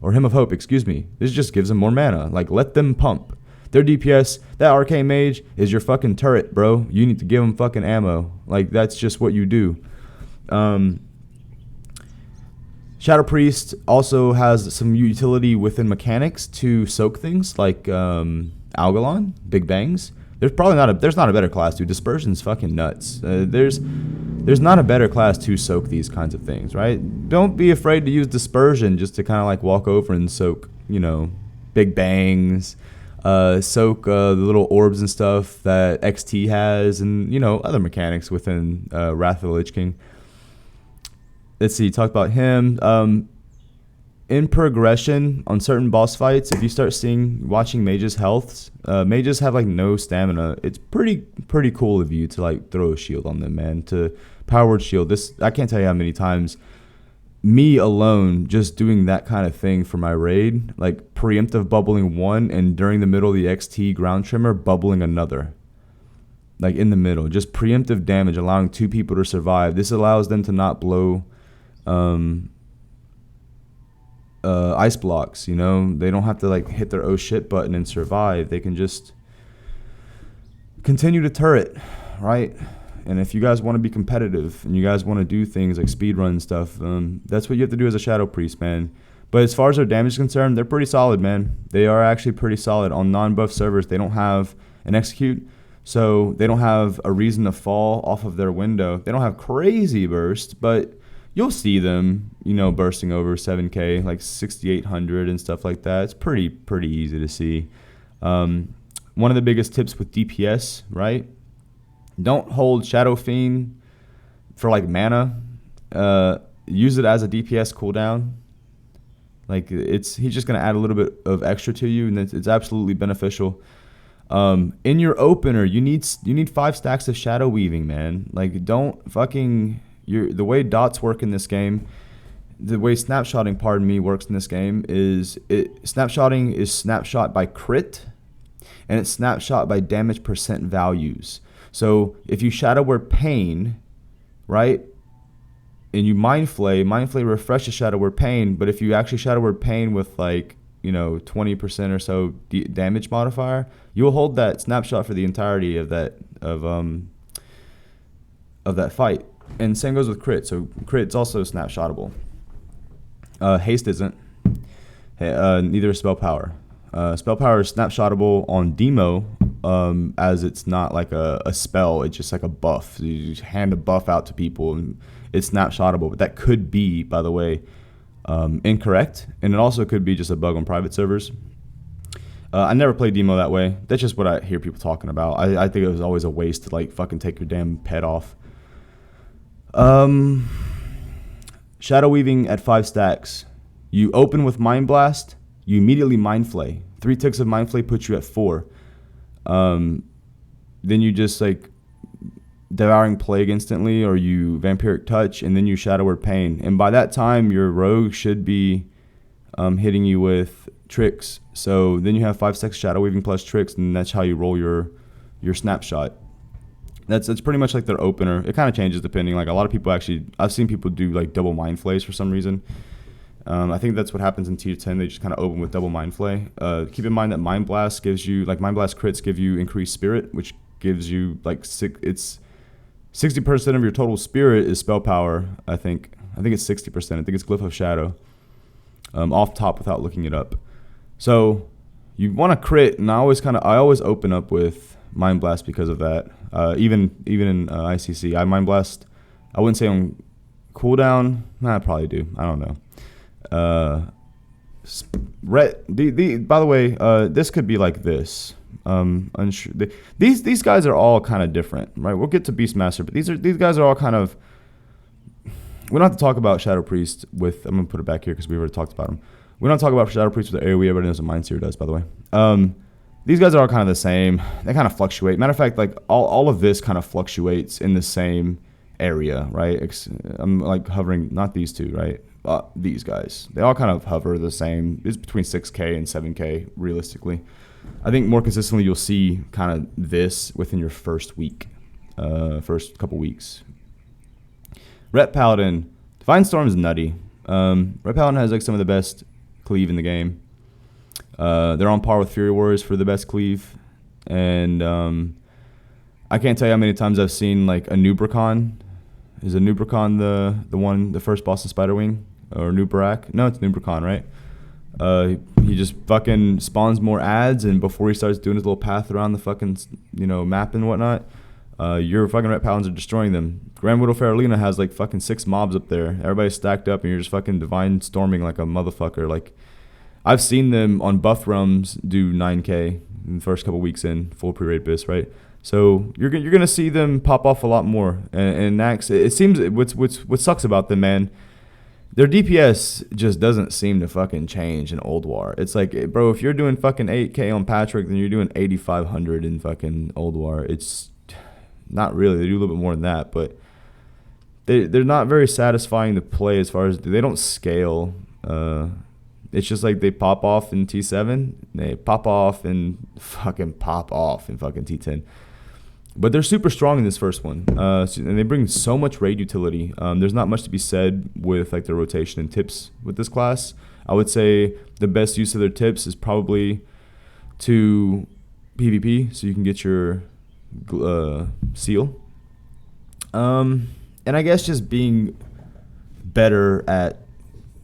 or hymn of hope, excuse me. This just gives them more mana. Like, let them pump. Their DPS, that arcane mage is your fucking turret, bro. You need to give them fucking ammo. Like, that's just what you do. Shadow Priest also has some utility within mechanics to soak things like Algalon, Big Bangs. There's not a better class, dude. Dispersion's fucking nuts. There's not a better class to soak these kinds of things, right? Don't be afraid to use Dispersion just to kind of like walk over and soak, Big Bangs, soak the little orbs and stuff that XT has, and other mechanics within Wrath of the Lich King. Let's see, talk about him. In progression on certain boss fights, if you start watching mages' healths, mages have like no stamina. It's pretty cool of you to like throw a shield on them, man. To power word shield. I can't tell you how many times me alone just doing that kind of thing for my raid, like preemptive bubbling one, and during the middle of the XT ground tremor bubbling another. Like in the middle, just preemptive damage, allowing 2 people to survive. This allows them to not blow ice blocks. They don't have to like hit their oh shit button and survive. They can just continue to turret, right? And if you guys want to be competitive and you guys want to do things like speedrun stuff, that's what you have to do as a Shadow Priest, man. But as far as their damage is concerned, they're pretty solid, man. They are actually pretty solid. On non-buff servers, they don't have an execute, so they don't have a reason to fall off of their window. They don't have crazy burst, but you'll see them, bursting over 7K, like 6,800 and stuff like that. It's pretty easy to see. One of the biggest tips with DPS, right? Don't hold Shadow Fiend for like mana. Use it as a DPS cooldown. Like he's just gonna add a little bit of extra to you, and it's absolutely beneficial. In your opener, you need 5 stacks of shadow weaving, man. Like don't fucking the way dots work in this game. The way snapshotting, pardon me, works in this game is snapshotting is snapshot by crit, and it's snapshot by damage percent values. So if you shadow word pain, right, and you mind flay refreshes shadow word pain, but if you actually shadow word pain with like 20% or so damage modifier, you will hold that snapshot for the entirety of that fight. And same goes with crit. So crit's also snapshotable. Haste isn't. Neither is spell power. Spell power is snapshotable on demo, as it's not like a spell. It's just like a buff. So you just hand a buff out to people, and it's snapshotable. But that could be, by the way, incorrect, and it also could be just a bug on private servers. I never played demo that way. That's just what I hear people talking about. I think it was always a waste to like fucking take your damn pet off. Shadow weaving at 5 stacks. You open with Mind Blast, you immediately Mind Flay. 3 ticks of Mind Flay puts you at 4. Then you just like Devouring Plague instantly, or you Vampiric Touch, and then you Shadow Word Pain. And by that time, your rogue should be hitting you with tricks. So then you have 5 stacks Shadow Weaving plus tricks, and that's how you roll your snapshot. That's pretty much like their opener. It kind of changes depending. Like a lot of people actually, I've seen people do like double Mind Flays for some reason. I think that's what happens in tier 10. They just kind of open with double Mind Flay. Keep in mind that Mind Blast gives you, like Mind Blast crits give you increased spirit, which gives you like it's 60% of your total spirit is spell power. I think it's 60%. I think it's Glyph of Shadow. Off top without looking it up. So you want to crit, and I always open up with Mind Blast because of that. Even in ICC, I Mind Blast. I wouldn't say on cooldown. I probably do. I don't know. By the way, this could be like this. Unsure. These guys are all kind of different, right? We'll get to Beastmaster, but these guys are all kind of. We don't have to talk about Shadow Priest with. I'm gonna put it back here because we already talked about him. We don't talk about Shadow Priest with the AoE. Everybody knows what Mind Seer does, by the way. These guys are all kind of the same. They kind of fluctuate. Matter of fact, like all of this kind of fluctuates in the same area, right? I'm like hovering, not these two, right? These guys. They all kind of hover the same. It's between 6K and 7K, realistically. I think more consistently you'll see kind of this within your first week, first couple weeks. Ret Paladin. Divine Storm is nutty. Ret Paladin has like some of the best cleave in the game. They're on par with Fury Warriors for the best cleave. And I can't tell you how many times I've seen like a Nubricon. Is a Nubricon the first boss in Spiderwing? Or Nubarak? No, it's Nubricon, right? He just fucking spawns more ads, and before he starts doing his little path around the fucking map and whatnot, your fucking Ret Paladins are destroying them. Grand Widow Faralina has like fucking 6 mobs up there. Everybody's stacked up, and you're just fucking divine storming like a motherfucker. Like I've seen them on buff realms do 9K in the first couple weeks in full pre-raid bis, right? So you're gonna see them pop off a lot more. And Nax, it seems what sucks about them, man. Their DPS just doesn't seem to fucking change in Old War. It's like, bro, if you're doing fucking 8K on Patrick, then you're doing 8,500 in fucking Old War. It's not really. They do a little bit more than that, but they're not very satisfying to play as far as they don't scale. It's just like they pop off in T7, they pop off and fucking T10. But they're super strong in this first one, and they bring so much raid utility. There's not much to be said with like their rotation and tips with this class. I would say the best use of their tips is probably to PvP, so you can get your seal. And I guess just being better at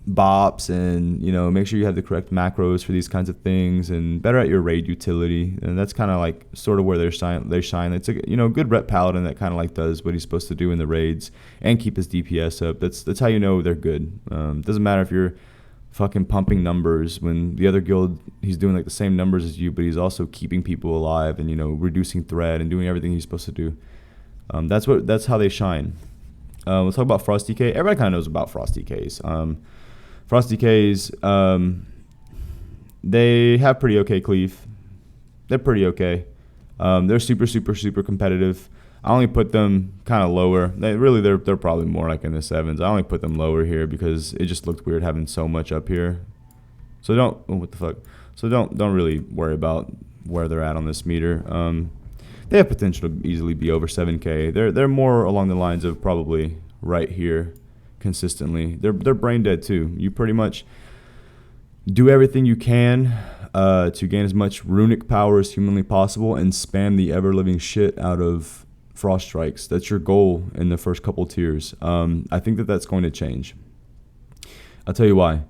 bops and make sure you have the correct macros for these kinds of things, and better at your raid utility. And that's kind of like sort of where they shine. It's a good Ret Paladin that kind of like does what he's supposed to do in the raids and keep his DPS up. That's how you know they're good. Doesn't matter if you're fucking pumping numbers when the other guild, he's doing like the same numbers as you, but he's also keeping people alive and reducing threat and doing everything he's supposed to do. That's how they shine. Let's talk about Frost DK. Everybody kind of knows about Frost DKs. Frost DKs, they have pretty okay cleave. They're pretty okay. They're super, super, super competitive. I only put them kind of lower. They're probably more like in the 7s. I only put them lower here because it just looked weird having so much up here. So what the fuck? So don't really worry about where they're at on this meter. They have potential to easily be over 7K. They're more along the lines of probably right here consistently. They're brain dead too. You pretty much do everything you can to gain as much runic power as humanly possible and spam the ever-living shit out of Frost Strikes. That's your goal in the first couple tiers. I think that's going to change. I'll tell you why.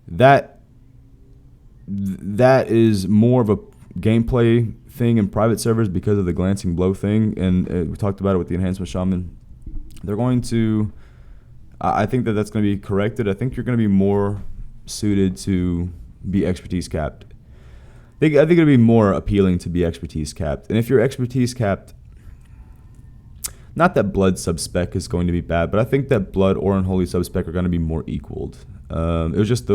That is more of a gameplay thing in private servers because of the glancing blow thing, and we talked about it with the enhancement shaman. They're going to, I think that's going to be corrected. I think you're going to be more suited to be expertise capped. I think it'll be more appealing to be expertise capped. And if you're expertise capped, not that blood sub-spec is going to be bad, but I think that blood or unholy sub-spec are going to be more equaled. It was just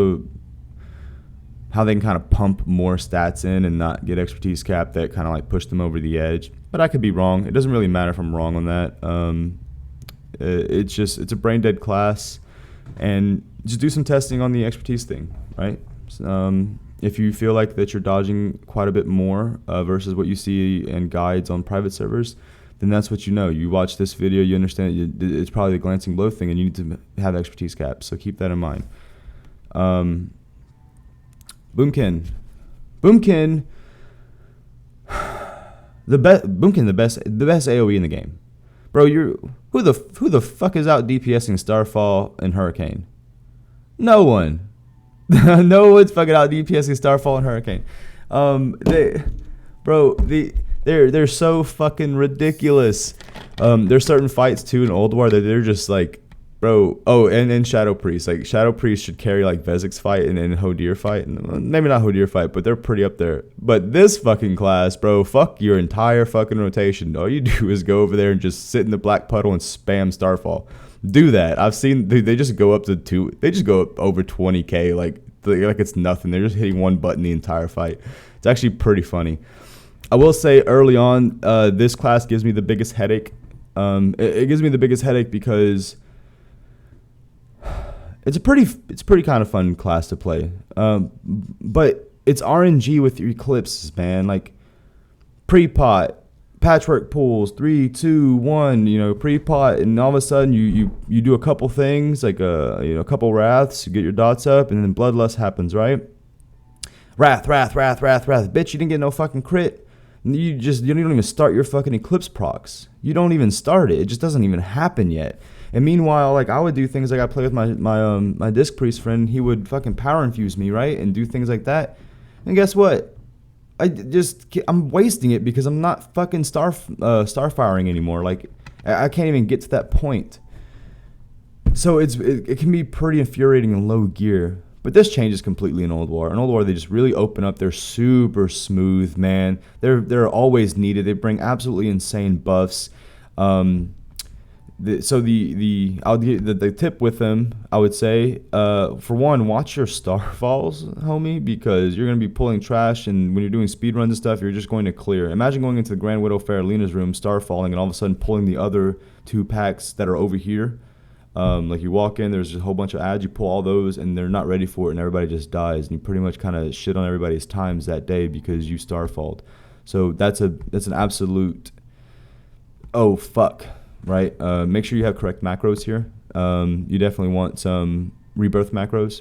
how they can kind of pump more stats in and not get expertise capped that kind of like pushed them over the edge. But I could be wrong. It doesn't really matter if I'm wrong on that. It's a brain dead class, and just do some testing on the expertise thing, right? If you feel like that you're dodging quite a bit more versus what you see in guides on private servers, then that's what you know. You watch this video, you understand it's probably the glancing blow thing, and you need to have expertise caps. So keep that in mind. Boomkin, the best AOE in the game, bro. Who the fuck is out DPSing Starfall and Hurricane? No one. No one's fucking out DPSing Starfall and Hurricane. They're so fucking ridiculous. There's certain fights too in Old War that they're just like, bro. Oh, and Shadow Priest. Like Shadow Priest should carry like Vezzik's fight and Hodir fight. Maybe not Hodir fight, but they're pretty up there. But this fucking class, bro, fuck your entire fucking rotation. All you do is go over there and just sit in the black puddle and spam Starfall. Do that. I've seen they just go up to they just go up over 20k like it's nothing. They're just hitting one button the entire fight. It's actually pretty funny. I will say early on, this class gives me the biggest headache. It gives me the biggest headache because it's a pretty kind of fun class to play. But it's RNG with your eclipses, man. Like pre-pot, patchwork pools, 3, 2, 1. Pre-pot, and all of a sudden you do a couple things like a couple wraths, you get your dots up, and then bloodlust happens, right? Wrath. Bitch, you didn't get no fucking crit. You don't even start your fucking eclipse procs. You don't even start it. It just doesn't even happen yet. And meanwhile, like I would do things like I play with my disc priest friend. He would fucking power infuse me, right, and do things like that. And guess what? I'm wasting it because I'm not fucking starfiring anymore. Like I can't even get to that point. So it can be pretty infuriating in low gear. But this changes completely in Old War. In Old War, they just really open up. They're super smooth, man. They're always needed. They bring absolutely insane buffs. The tip with them, I would say, for one, watch your starfalls, homie, because you're gonna be pulling trash, and when you're doing speed runs and stuff, you're just going to clear. Imagine going into the Grand Widow Faralina's room, starfalling, and all of a sudden pulling the other 2 packs that are over here. Like you walk in, there's a whole bunch of ads, you pull all those, and they're not ready for it, and everybody just dies, and you pretty much kind of shit on everybody's times that day because you starfalled. So that's an absolute, oh fuck, right? Make sure you have correct macros here. You definitely want some rebirth macros,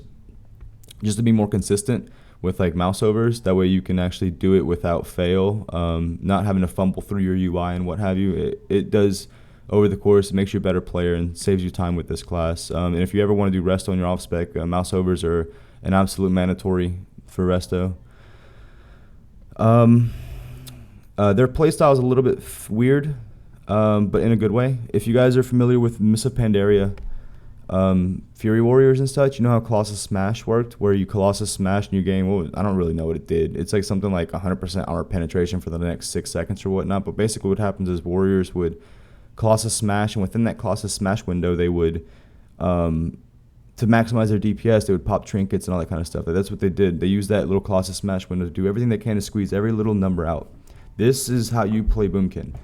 just to be more consistent with like mouse overs. That way you can actually do it without fail, not having to fumble through your UI and what have you. It does. Over the course, it makes you a better player and saves you time with this class. And if you ever want to do resto on your off-spec, mouse overs are an absolute mandatory for resto. Their playstyle is a little bit weird, but in a good way. If you guys are familiar with Miss of Pandaria, Fury Warriors and such, you know how Colossus Smash worked, where you Colossus Smash and you gain, well, I don't really know what it did. It's like something like 100% armor penetration for the next 6 seconds or whatnot. But basically what happens is warriors would Colossus Smash, and within that Colossus Smash window, they would to maximize their DPS, they would pop trinkets and all that kind of stuff. Like, that's what they did. They used that little Colossus Smash window to do everything they can to squeeze every little number out. This is how you play Boomkin.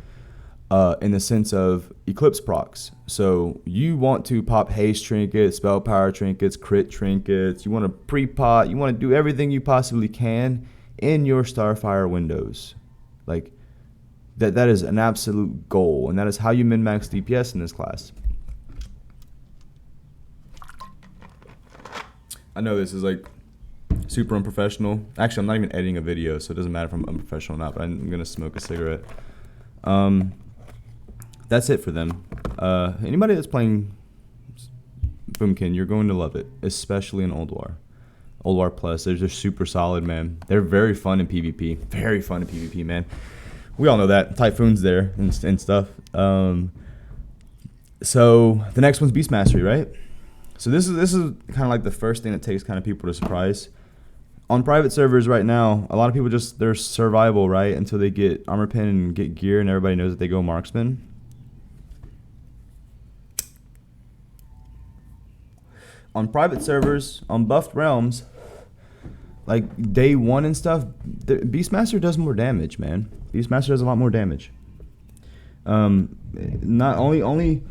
In the sense of Eclipse procs. So you want to pop haste trinkets, spell power trinkets, crit trinkets. You want to pre-pot. You want to do everything you possibly can in your Starfire windows. Like, that is an absolute goal, and that is how you min-max DPS in this class. I know this is like super unprofessional. Actually, I'm not even editing a video, so it doesn't matter if I'm unprofessional or not, but I'm going to smoke a cigarette. That's it for them. Anybody that's playing Boomkin, you're going to love it, especially in Old War. Old War Plus, they're just super solid, man. They're very fun in PvP. Very fun in PvP, man. We all know that. Typhoon's there and stuff. So the next one's Beast Mastery, right? So this is kind of like the first thing that takes kind of people to surprise. On private servers right now, a lot of people they're survival, right? Until they get armor pin and get gear, and everybody knows that they go marksman. On private servers, on buffed realms, like day 1 and stuff, Beastmaster does more damage, man. Beastmaster does a lot more damage. Not only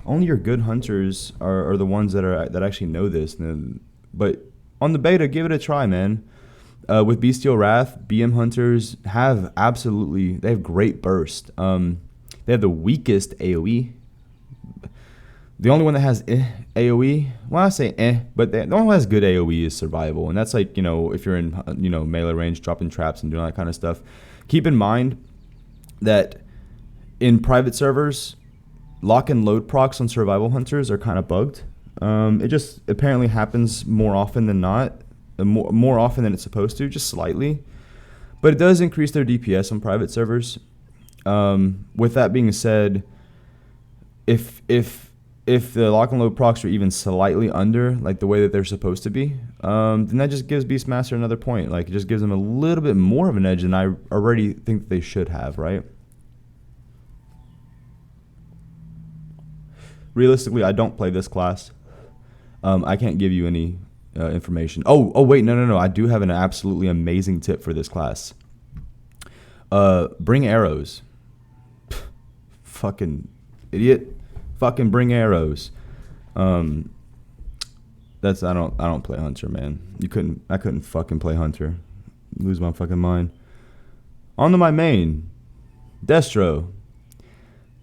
your good hunters are the ones that actually know this, but on the beta, give it a try, man. With Bestial Wrath, BM hunters they have great burst. They have the weakest AoE. The only one that has AoE, well, I say but the only one that has good AoE is survival. And that's like, if you're in, melee range, dropping traps and doing all that kind of stuff. Keep in mind that in private servers, lock and load procs on survival hunters are kind of bugged. It just apparently happens more often than not, more often than it's supposed to, just slightly. But it does increase their DPS on private servers. With that being said, if the lock and load procs are even slightly under, like the way that they're supposed to be, then that just gives Beastmaster another point. Like, it just gives them a little bit more of an edge than I already think they should have, right? Realistically, I don't play this class. I can't give you any information. Oh, wait, no. I do have an absolutely amazing tip for this class. Bring arrows. Fucking idiot. Fucking bring arrows. I don't play Hunter, man. I couldn't fucking play Hunter. Lose my fucking mind. On to my main. Destro.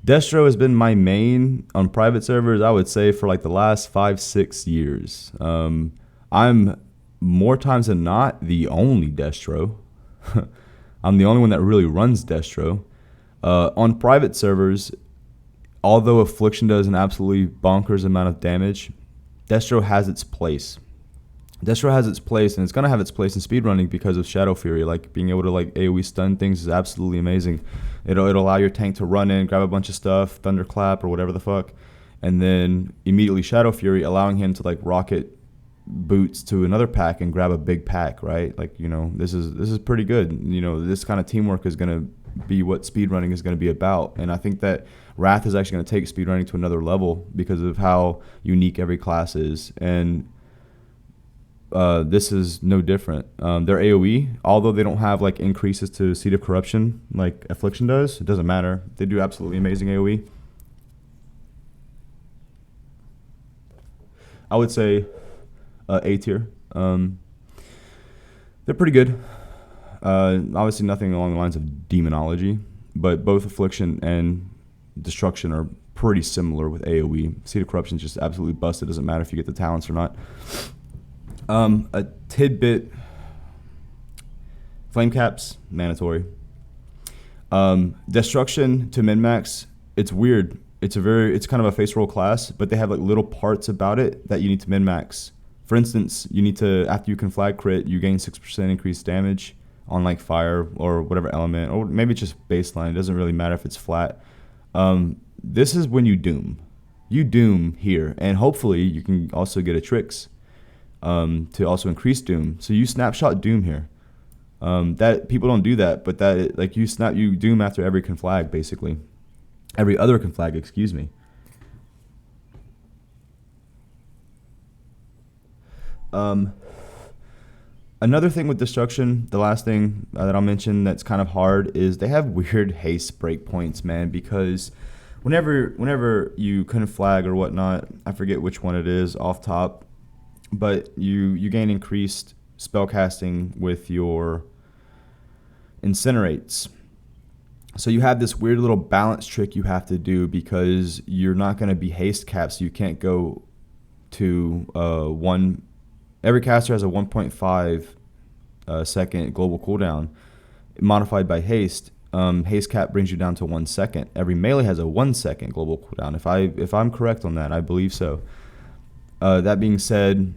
Destro has been my main on private servers, I would say, for like the last 5-6 years. I'm more times than not the only Destro. I'm the only one that really runs Destro. On private servers, although Affliction does an absolutely bonkers amount of damage, Destro has its place. Destro has its place, and it's going to have its place in speedrunning because of Shadow Fury. Like, being able to like AoE stun things is absolutely amazing. It'll allow your tank to run in, grab a bunch of stuff, Thunderclap or whatever the fuck, and then immediately Shadow Fury, allowing him to like rocket boots to another pack and grab a big pack, right? Like, this is pretty good. This kind of teamwork is going to be what speedrunning is going to be about, and I think that Wrath is actually going to take speedrunning to another level because of how unique every class is, and this is no different. Their AoE, although they don't have like increases to Seed of Corruption like Affliction does, it doesn't matter. They do absolutely amazing AoE. I would say A tier. They're pretty good. Obviously nothing along the lines of Demonology, but both Affliction and Destruction are pretty similar with AoE. Seed of Corruption is just absolutely busted. It doesn't matter if you get the talents or not. A tidbit, flame caps, mandatory. Destruction to min-max, it's weird. It's kind of a face roll class, but they have like little parts about it that you need to min-max. For instance, you need to, after you can flag crit, you gain 6% increased damage on like fire or whatever element, or maybe it's just baseline. It doesn't really matter if it's flat. This is when you doom. You doom here, and hopefully you can also get a tricks to also increase doom. So you snapshot doom here. That people don't do that, but that like you doom after every conflag, basically. Every other conflag, excuse me. Another thing with destruction, the last thing that I'll mention that's kind of hard is they have weird haste breakpoints, man, because whenever you couldn't flag or whatnot, I forget which one it is off top, but you gain increased spellcasting with your incinerates. So you have this weird little balance trick you have to do because you're not going to be haste capped, so you can't go to one. Every caster has a 1.5 second global cooldown modified by haste. Haste cap brings you down to 1 second. Every melee has a 1 second global cooldown. If I'm correct on that, I believe so. That being said,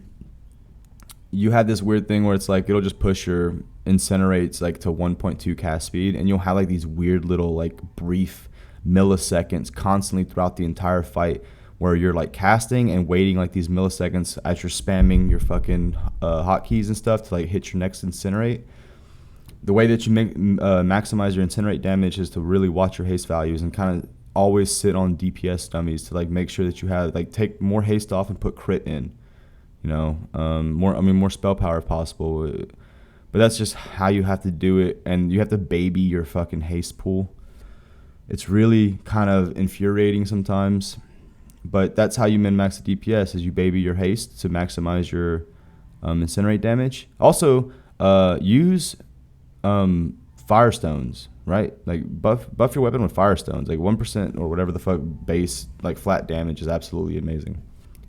you have this weird thing where it's like it'll just push your incinerates like to 1.2 cast speed, and you'll have like these weird little like brief milliseconds constantly throughout the entire fight where you're like casting and waiting like these milliseconds as you're spamming your fucking hotkeys and stuff to like hit your next incinerate. The way that you maximize your incinerate damage is to really watch your haste values and kind of always sit on DPS dummies to like make sure that you have like take more haste off and put crit in, you know, more spell power if possible. But that's just how you have to do it, and you have to baby your fucking haste pool. It's really kind of infuriating sometimes. But that's how you min-max the DPS, is you baby your haste to maximize your incinerate damage. Also, use firestones, right? Like buff your weapon with firestones. Like 1% or whatever the fuck base, like flat damage is absolutely amazing.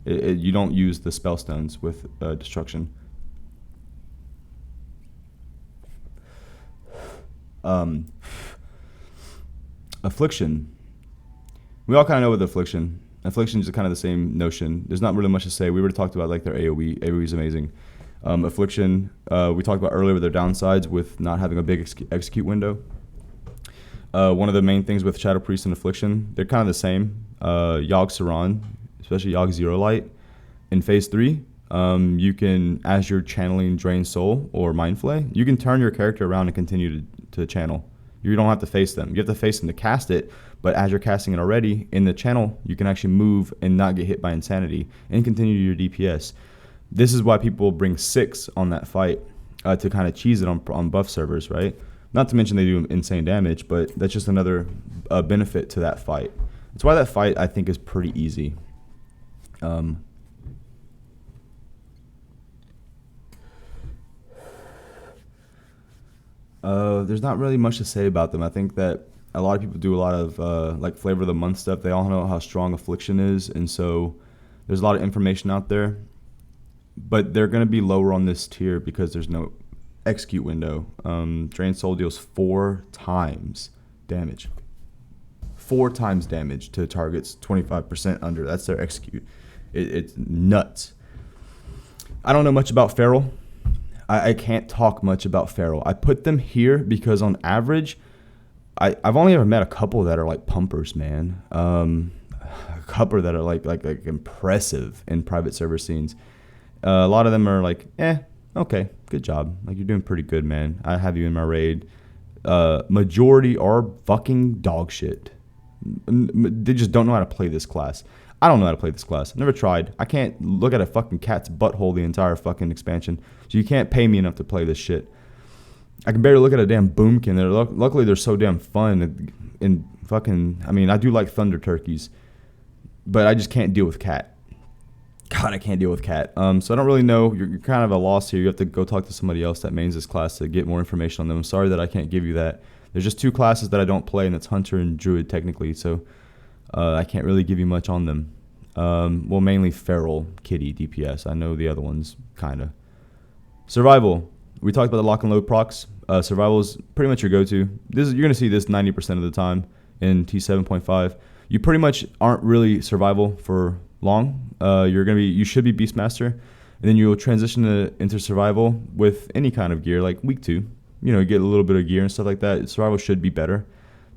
You don't use the spell stones with destruction. Affliction. We all kind of know with Affliction. Affliction is kind of the same notion. There's not really much to say. We already talked about like their AoE. AoE is amazing. Affliction, we talked about earlier with their downsides with not having a big execute window. One of the main things with Shadow Priest and Affliction, they're kind of the same. Yogg Saron, especially Yogg Zero Light. In phase 3, you can, as you're channeling Drain Soul or Mind Flay, you can turn your character around and continue to channel. You don't have to face them. You have to face them to cast it, but as you're casting it already, in the channel, you can actually move and not get hit by Insanity and continue your DPS. This is why people bring 6 on that fight to kind of cheese it on buff servers, right? Not to mention they do insane damage, but that's just another benefit to that fight. That's why that fight, I think, is pretty easy. There's not really much to say about them. I think that a lot of people do a lot of like flavor of the month stuff. They all know how strong Affliction is, and so there's a lot of information out there. But they're going to be lower on this tier because there's no execute window. Drain Soul deals 4 times damage. 4 times damage to targets 25% under. That's their execute. It's nuts. I don't know much about Feral. I can't talk much about Feral. I put them here because on average, I've only ever met a couple that are like pumpers, man. A couple that are like impressive in private server scenes. A lot of them are like, okay, good job. Like, you're doing pretty good, man. I have you in my raid. Majority are fucking dog shit. They just don't know how to play this class. I don't know how to play this class. Never tried. I can't look at a fucking cat's butthole the entire fucking expansion. So you can't pay me enough to play this shit. I can barely look at a damn Boomkin. Luckily, they're so damn fun. And fucking, I mean, I do like Thunder Turkeys. But I just can't deal with cat. God, I can't deal with cat. So I don't really know. You're kind of a loss here. You have to go talk to somebody else that mains this class to get more information on them. I'm sorry that I can't give you that. There's just 2 classes that I don't play, and it's Hunter and Druid technically. So I can't really give you much on them. Well, mainly Feral, Kitty, DPS. I know the other ones, kind of. Survival. We talked about the lock and load procs. Survival is pretty much your go-to. You're going to see this 90% of the time in T7.5. You pretty much aren't really survival for long. You should be Beastmaster, and then you'll transition into survival with any kind of gear, like week 2. You know, you get a little bit of gear and stuff like that. Survival should be better,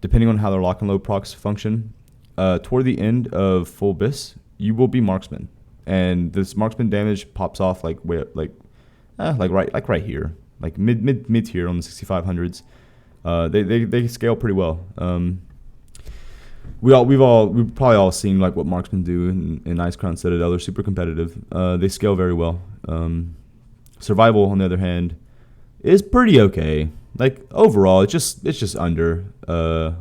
depending on how their lock and load procs function. Toward the end of full BIS, you will be marksman, and this marksman damage pops off like right here, like mid tier on the 6500s. They scale pretty well. We've probably all seen like what marksmen do in Ice Crown Citadel. They're super competitive. They scale very well. Survival, on the other hand, is pretty okay. Like overall, it's just under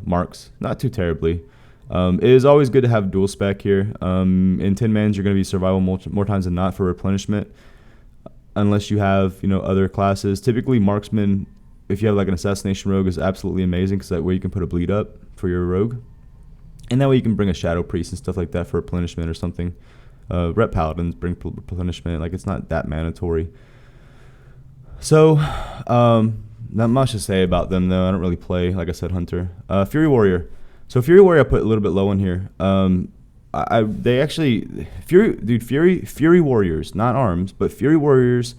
marks, not too terribly. It is always good to have dual spec here. In 10 mans, you're going to be survival more times than not for replenishment, unless you have other classes. Typically, marksman, if you have like an assassination rogue, is absolutely amazing because that way you can put a bleed up for your rogue, and that way you can bring a shadow priest and stuff like that for replenishment or something. Rep paladins bring replenishment. Like, it's not that mandatory. So, not much to say about them though. I don't really play, like I said, Hunter. Fury Warrior. So Fury Warrior I put a little bit low in here. They actually Fury Warriors, not arms, but Fury Warriors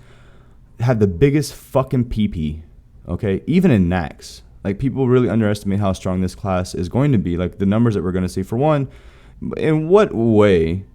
have the biggest fucking PP. Okay, even in Nax, like people really underestimate how strong this class is going to be. Like the numbers that we're going to see. For one, in what way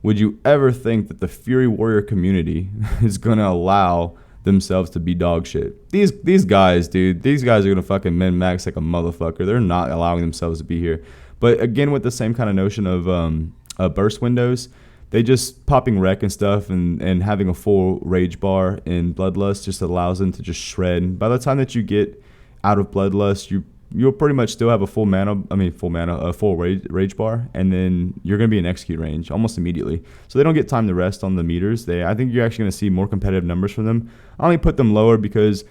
would you ever think that the Fury Warrior community is going to allow themselves to be dog shit? These guys, dude, these guys are gonna fucking min max like a motherfucker. They're not allowing themselves to be here. But again, with the same kind of notion of burst windows, they just popping wreck and stuff and having a full rage bar in Bloodlust just allows them to just shred. By the time that you get out of Bloodlust, you'll pretty much still have a full rage bar, and then you're going to be in execute range almost immediately. So they don't get time to rest on the meters. I think you're actually going to see more competitive numbers from them. I only put them lower because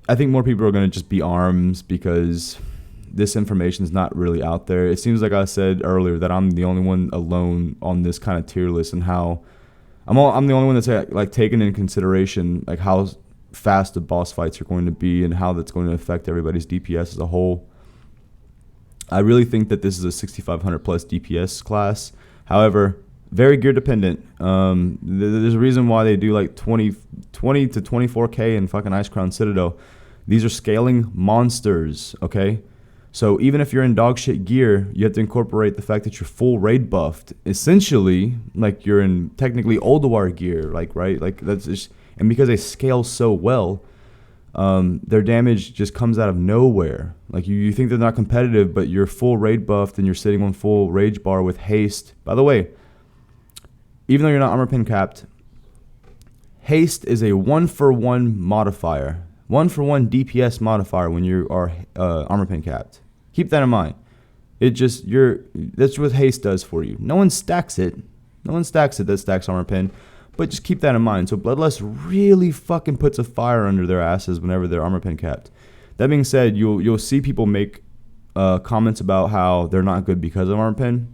I think more people are going to just be arms because this information is not really out there. It seems like I said earlier that I'm the only one alone on this kind of tier list, and how I'm the only one that's like taking into consideration like how fast the boss fights are going to be and how that's going to affect everybody's DPS as a whole. I really think that this is a 6,500 plus DPS class. However, very gear dependent. There's a reason why they do like 20 to 24k in fucking Ice Crown Citadel. These are scaling monsters, okay? So even if you're in dog shit gear, you have to incorporate the fact that you're full raid buffed. Essentially, like you're in technically Oldawar gear, like, right? Like that's just, and because they scale so well, their damage just comes out of nowhere. Like you think they're not competitive, but you're full raid buffed and you're sitting on full rage bar with haste. By the way, even though you're not armor pin capped, haste is a 1-for-1 modifier. 1-for-1 DPS modifier when you are armor pin capped. Keep that in mind. That's what haste does for you. No one stacks it. That stacks armor pin. But just keep that in mind. So Bloodlust really fucking puts a fire under their asses whenever they're armor pin capped. That being said, you'll see people make comments about how they're not good because of armor pin.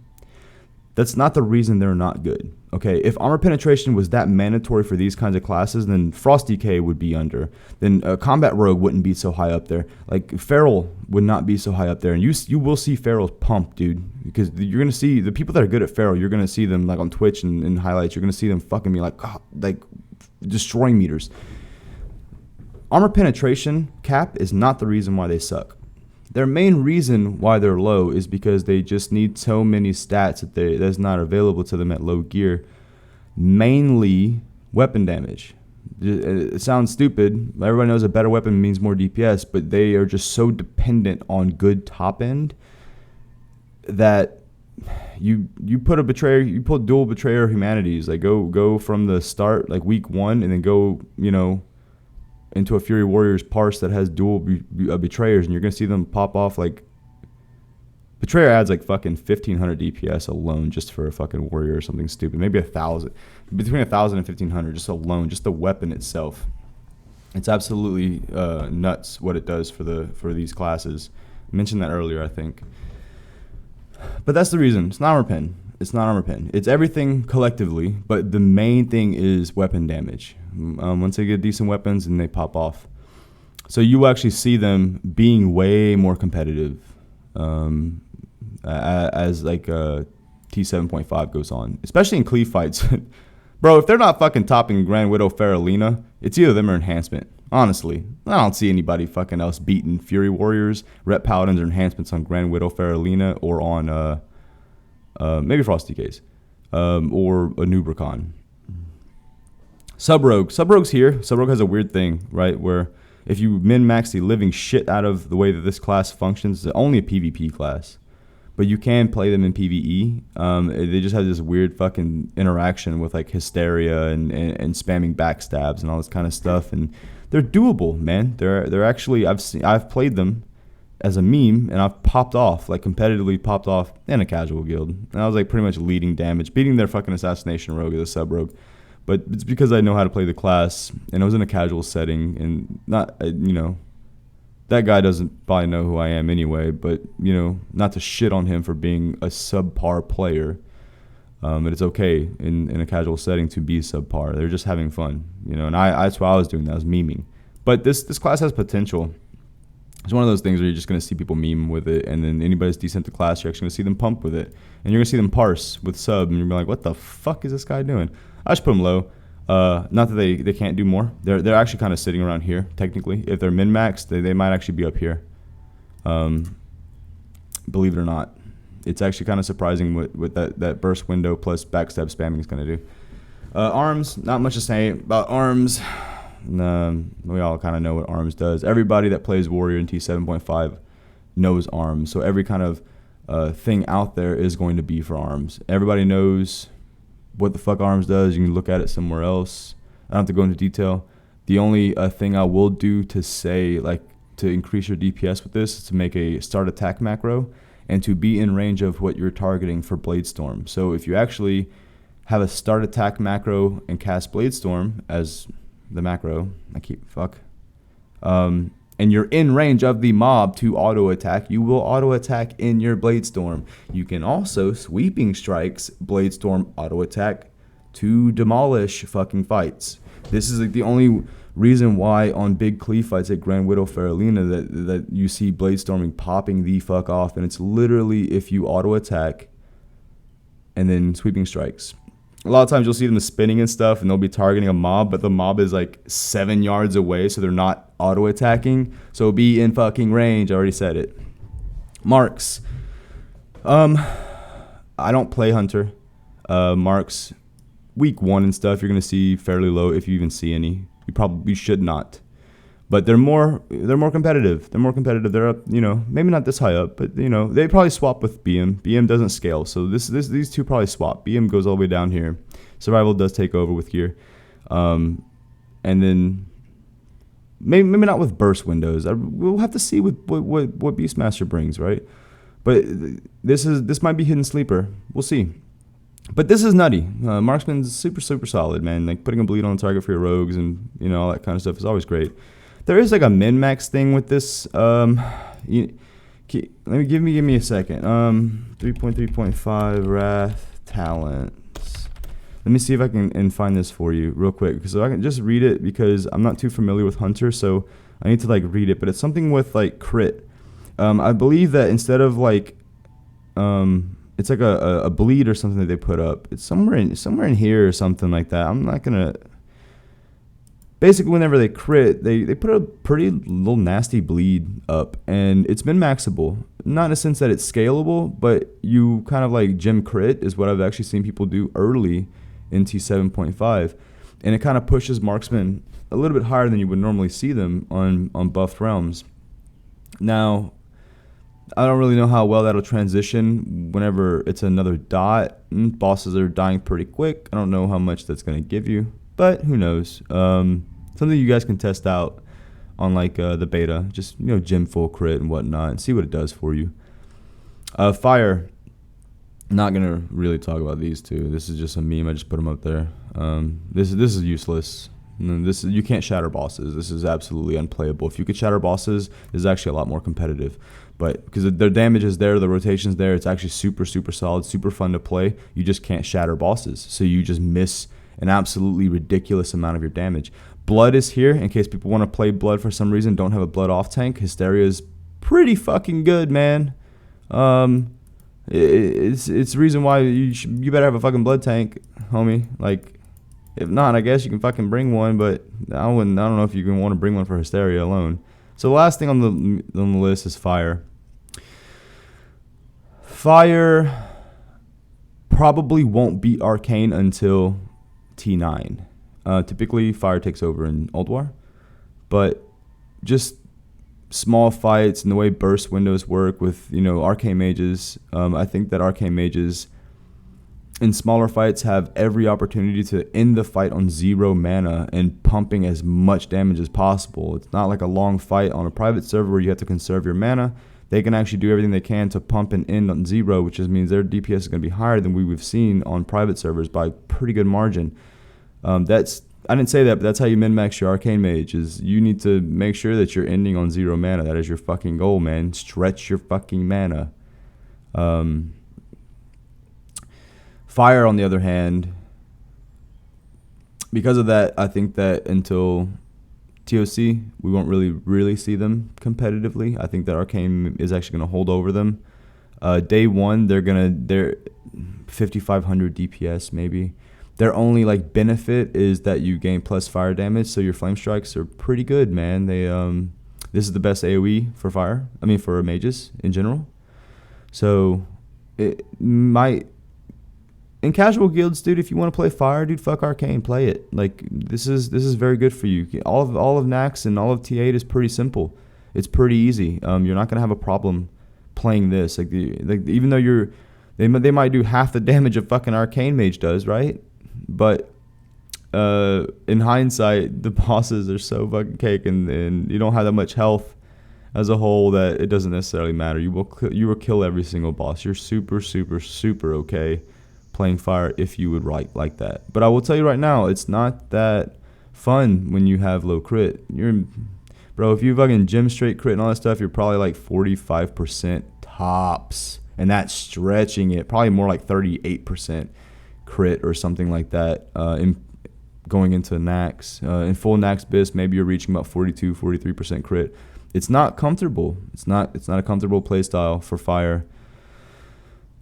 That's not the reason they're not good. Okay, if armor penetration was that mandatory for these kinds of classes, then Frost DK would be under. Then Combat Rogue wouldn't be so high up there. Like Feral would not be so high up there. And you will see Ferals pump, dude, because you're gonna see the people that are good at Feral. You're gonna see them like on Twitch and in highlights. You're gonna see them fucking me like destroying meters. Armor penetration cap is not the reason why they suck. Their main reason why they're low is because they just need so many stats that's not available to them at low gear. Mainly weapon damage. It sounds stupid. Everybody knows a better weapon means more DPS, but they are just so dependent on good top end that you put dual betrayer humanities. Like go from the start, like week 1, and then go into a Fury Warriors parse that has dual betrayers, and you're gonna see them pop off. Like betrayer adds like fucking 1,500 DPS alone just for a fucking warrior or something stupid. Maybe 1,000, between 1,000 and 1,500 just alone, just the weapon itself. It's absolutely nuts what it does for these classes. I mentioned that earlier, I think. But that's the reason. It's not armor pen. It's everything collectively, but the main thing is weapon damage. Once they get decent weapons, and they pop off. So you actually see them being way more competitive as like T7.5 goes on, especially in cleave fights. Bro, if they're not fucking topping Grand Widow Faralina, it's either them or Enhancement. Honestly, I don't see anybody fucking else beating Fury Warriors, Rep Paladins, or Enhancements on Grand Widow Faralina or on maybe Frost DKs or a Nubricon. Sub-Rogue's here. Sub-Rogue has a weird thing, right, where if you min-max the living shit out of the way that this class functions, it's only a PvP class. but you can play them in PvE. They just have this weird fucking interaction with like hysteria and spamming backstabs and all this kind of stuff, and they're doable, man. They're actually, I've played them as a meme, and I've popped off, like competitively popped off in a casual guild, and I was like pretty much leading damage, beating their fucking assassination rogue as a sub rogue. But it's because I know how to play the class, and I was in a casual setting, and not, you know, that guy doesn't probably know who I am anyway, but, you know, not to shit on him for being a subpar player. But it's okay in a casual setting to be subpar. They're just having fun, you know, and that's what I was doing. I was memeing. But this class has potential. It's one of those things where you're just going to see people meme with it, and then anybody that's decent to class, you're actually going to see them pump with it. And you're going to see them parse with sub, and you're like, what the fuck is this guy doing? I just put them low. Not that they can't do more. They're actually kind of sitting around here, technically. If they're min-maxed, they might actually be up here. Believe it or not. It's actually kind of surprising what that burst window plus backstab spamming is going to do. Arms, not much to say about arms. We all kind of know what arms does. Everybody that plays warrior in T7.5 knows arms. So every kind of thing out there is going to be for arms. Everybody knows what the fuck arms does. You can look at it somewhere else. I don't have to go into detail. The only thing I will do to say, like, to increase your DPS with this is to make a start attack macro and to be in range of what you're targeting for Bladestorm. So if you actually have a start attack macro and cast Bladestorm as the macro, and you're in range of the mob to auto attack, you will auto attack in your Bladestorm. You can also sweeping strikes Bladestorm auto attack to demolish fucking fights. This is like the only reason why on big cleave fights at Grand Widow Faralina that you see Bladestorming popping the fuck off, and it's literally if you auto attack and then sweeping strikes. A lot of times you'll see them spinning and stuff, and they'll be targeting a mob, but the mob is like 7 yards away, so they're not auto-attacking. So be in fucking range. I already said it. Marks. I don't play Hunter. Marks, week 1 and stuff, you're going to see fairly low if you even see any. You should not. But they're more competitive. They're more competitive. They're up, you know, maybe not this high up, but, you know, they probably swap with BM. BM doesn't scale, so these two probably swap. BM goes all the way down here. Survival does take over with gear. And then maybe not with burst windows. We'll have to see what Beastmaster brings, right? But this might be hidden sleeper. We'll see. But this is nutty. Marksman's super solid, man. Like putting a bleed on the target for your rogues and, you know, all that kind of stuff is always great. There is like a min-max thing with this. Give me a second. 3.3.5 Wrath Talents. Let me see if I can find this for you real quick, because I can just read it because I'm not too familiar with Hunter, so I need to like read it. But it's something with like crit. I believe that instead of like it's like a bleed or something that they put up. It's somewhere in here or something like that. I'm not gonna. Basically, whenever they crit, they put a pretty little nasty bleed up, and it's been maxable. Not in a sense that it's scalable, but you kind of like gem crit is what I've actually seen people do early in T7.5, and it kind of pushes marksmen a little bit higher than you would normally see them on buffed realms. Now, I don't really know how well that'll transition whenever it's another dot. Bosses are dying pretty quick. I don't know how much that's going to give you, but who knows. Something you guys can test out on like the beta. Just, you know, gem full crit and whatnot and see what it does for you. Fire. Not going to really talk about these two. This is just a meme. I just put them up there. This is useless. You can't shatter bosses. This is absolutely unplayable. If you could shatter bosses, this is actually a lot more competitive. But because their damage is there, the rotation's there, it's actually super solid, super fun to play. You just can't shatter bosses, so you just miss an absolutely ridiculous amount of your damage. Blood is here in case people want to play blood for some reason, don't have a blood off tank. Hysteria is pretty fucking good, man. It's the reason why you better have a fucking blood tank, homie. Like, if not, I guess you can fucking bring one, but I don't know if you can want to bring one for Hysteria alone. So the last thing on the list is fire. Fire probably won't beat Arcane until T9. Typically, fire takes over in Old War, but just small fights and the way burst windows work with, you know, arcane mages, I think that arcane mages in smaller fights have every opportunity to end the fight on 0 mana and pumping as much damage as possible. It's not like a long fight on a private server where you have to conserve your mana. They can actually do everything they can to pump and end on 0, which just means their DPS is going to be higher than we've seen on private servers by a pretty good margin. I didn't say that, but that's how you min-max your arcane mage. Is you need to make sure that you're ending on 0 mana. That is your fucking goal, man. Stretch your fucking mana. Fire, on the other hand, because of that, I think that until TOC, we won't really see them competitively. I think that Arcane is actually going to hold over them. Day one, they're 5,500 DPS maybe. Their only like benefit is that you gain plus fire damage, so your flame strikes are pretty good, man. They this is the best AoE for fire. I mean for mages in general. So it might. In casual guilds, dude, if you want to play fire, dude, fuck Arcane, play it. Like this is very good for you. All of Nax and all of T8 is pretty simple. It's pretty easy. You're not gonna have a problem playing this. Like even though they might do half the damage a fucking Arcane mage does, right? But in hindsight, the bosses are so fucking cake, and you don't have that much health as a whole that it doesn't necessarily matter. You will kill every single boss. You're super okay playing fire if you would write like that. But I will tell you right now, it's not that fun when you have low crit. Bro, if you fucking gem straight crit and all that stuff, you're probably like 45% tops, and that's stretching it. Probably more like 38% crit or something like that. Going into Nax, in full Nax Bis, maybe you're reaching about 43% crit. It's not comfortable. It's not a comfortable playstyle for fire.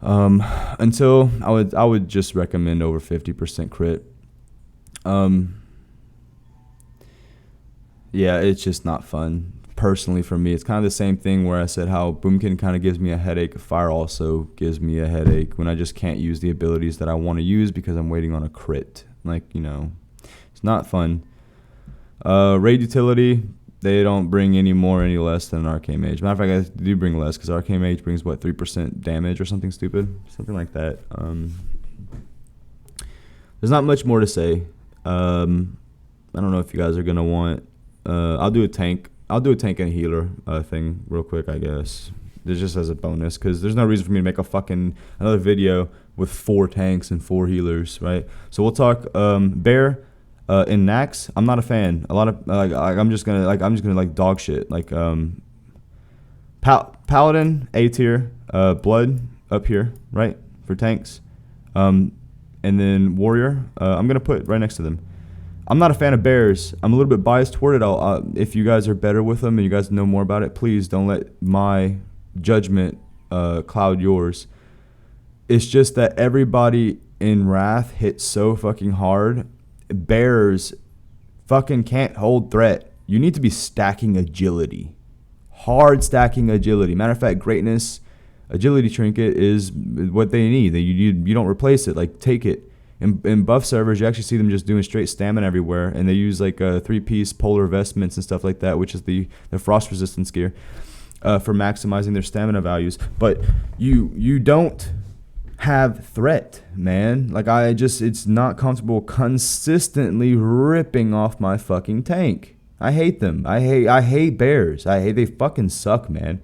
Until I would just recommend over 50% crit. Yeah, it's just not fun. Personally, for me, it's kind of the same thing where I said how Boomkin kind of gives me a headache. Fire also gives me a headache when I just can't use the abilities that I want to use because I'm waiting on a crit. Like, you know, it's not fun. Raid utility, they don't bring any more, any less than an Arcane Mage. Matter of fact, I do bring less because Arcane Mage brings, what, 3% damage or something stupid? Something like that. There's not much more to say. I don't know if you guys are going to want... I'll do a tank and a healer thing real quick, I guess. This just as a bonus because there's no reason for me to make another video with 4 tanks and 4 healers, right? So we'll talk Bear... in Nax, I'm not a fan. A lot of I'm just gonna dog shit. Like Paladin A tier, Blood up here, right, for tanks, and then Warrior. I'm gonna put right next to them. I'm not a fan of bears. I'm a little bit biased toward it. If you guys are better with them and you guys know more about it, please don't let my judgment cloud yours. It's just that everybody in Wrath hits so fucking hard. Bears fucking can't hold threat. You need to be stacking agility. Hard stacking agility. Matter of fact, greatness agility trinket is what they need. You don't replace it. Like, take it. In buff servers, you actually see them just doing straight stamina everywhere, and they use like 3-piece polar vestments and stuff like that, which is the frost resistance gear for maximizing their stamina values. But you don't have threat, man. Like, it's not comfortable consistently ripping off my fucking tank. I hate them. I hate bears. They fucking suck, man.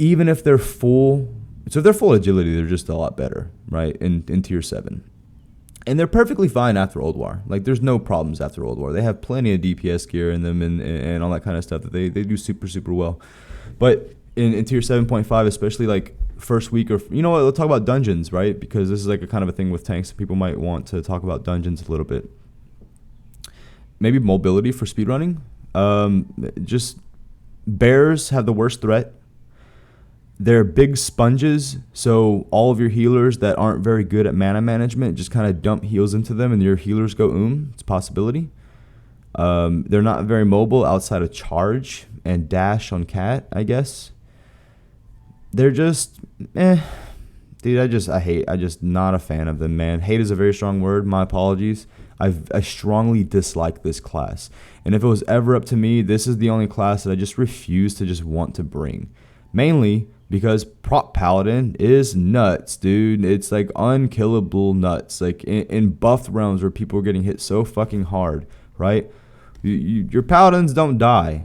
Even if they're full, so if they're full agility, they're just a lot better, right? In tier 7. And they're perfectly fine after Old War. Like, there's no problems after Old War. They have plenty of DPS gear in them and all that kind of stuff that they do super well. But in tier 7.5, especially like first week, or you know what, let's talk about dungeons, right? Because this is like a kind of a thing with tanks that people might want to talk about dungeons a little bit. Maybe mobility for speedrunning. Just bears have the worst threat. They're big sponges, so all of your healers that aren't very good at mana management just kind of dump heals into them and your healers go It's a possibility. They're not very mobile outside of charge and dash on cat, I guess. They're just Dude, I just not a fan of them, man. Hate is a very strong word. My apologies. I strongly dislike this class. And if it was ever up to me, this is the only class that I just refuse to just want to bring. Mainly because prop paladin is nuts, dude. It's like unkillable nuts. Like in buffed realms where people are getting hit so fucking hard, right? Your paladins don't die.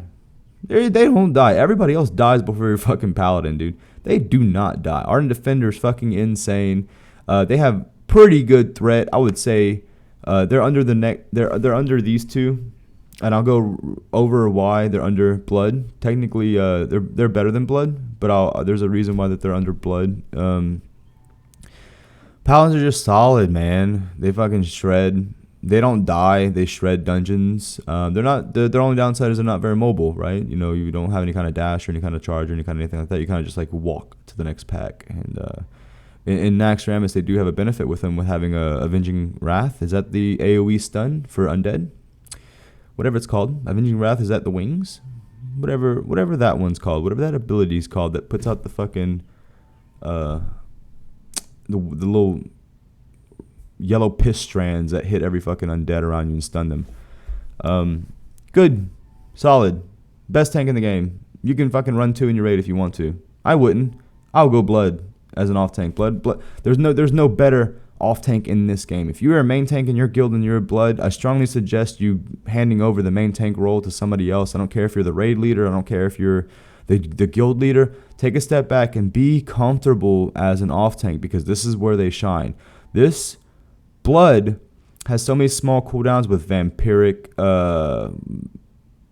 They don't die. Everybody else dies before your fucking paladin, dude. They do not die. Ardent Defender's fucking insane. They have pretty good threat. I would say they're under the neck. They're under these two, and I'll go over why they're under blood. Technically, they're better than blood, but there's a reason why that they're under blood. Paladins are just solid, man. They fucking shred. They don't die. They shred dungeons. They're not. Their only downside is they're not very mobile, right? You know, you don't have any kind of dash or any kind of charge or any kind of anything like that. You kind of just like walk to the next pack. And in Naxxramas, they do have a benefit with them with having a Avenging Wrath. Is that the AoE stun for undead? Whatever it's called. Avenging Wrath, is that the wings? Whatever that one's called. Whatever that ability's called that puts out the fucking the little yellow piss strands that hit every fucking undead around you and stun them. Good. Solid. Best tank in the game. You can fucking run 2 in your raid if you want to. I wouldn't. I'll go blood as an off tank. Blood. There's no better off tank in this game. If you are a main tank in your guild and you're blood, I strongly suggest you handing over the main tank role to somebody else. I don't care if you're the raid leader. I don't care if you're the guild leader. Take a step back and be comfortable as an off tank, because this is where they shine. This blood has so many small cooldowns with vampiric,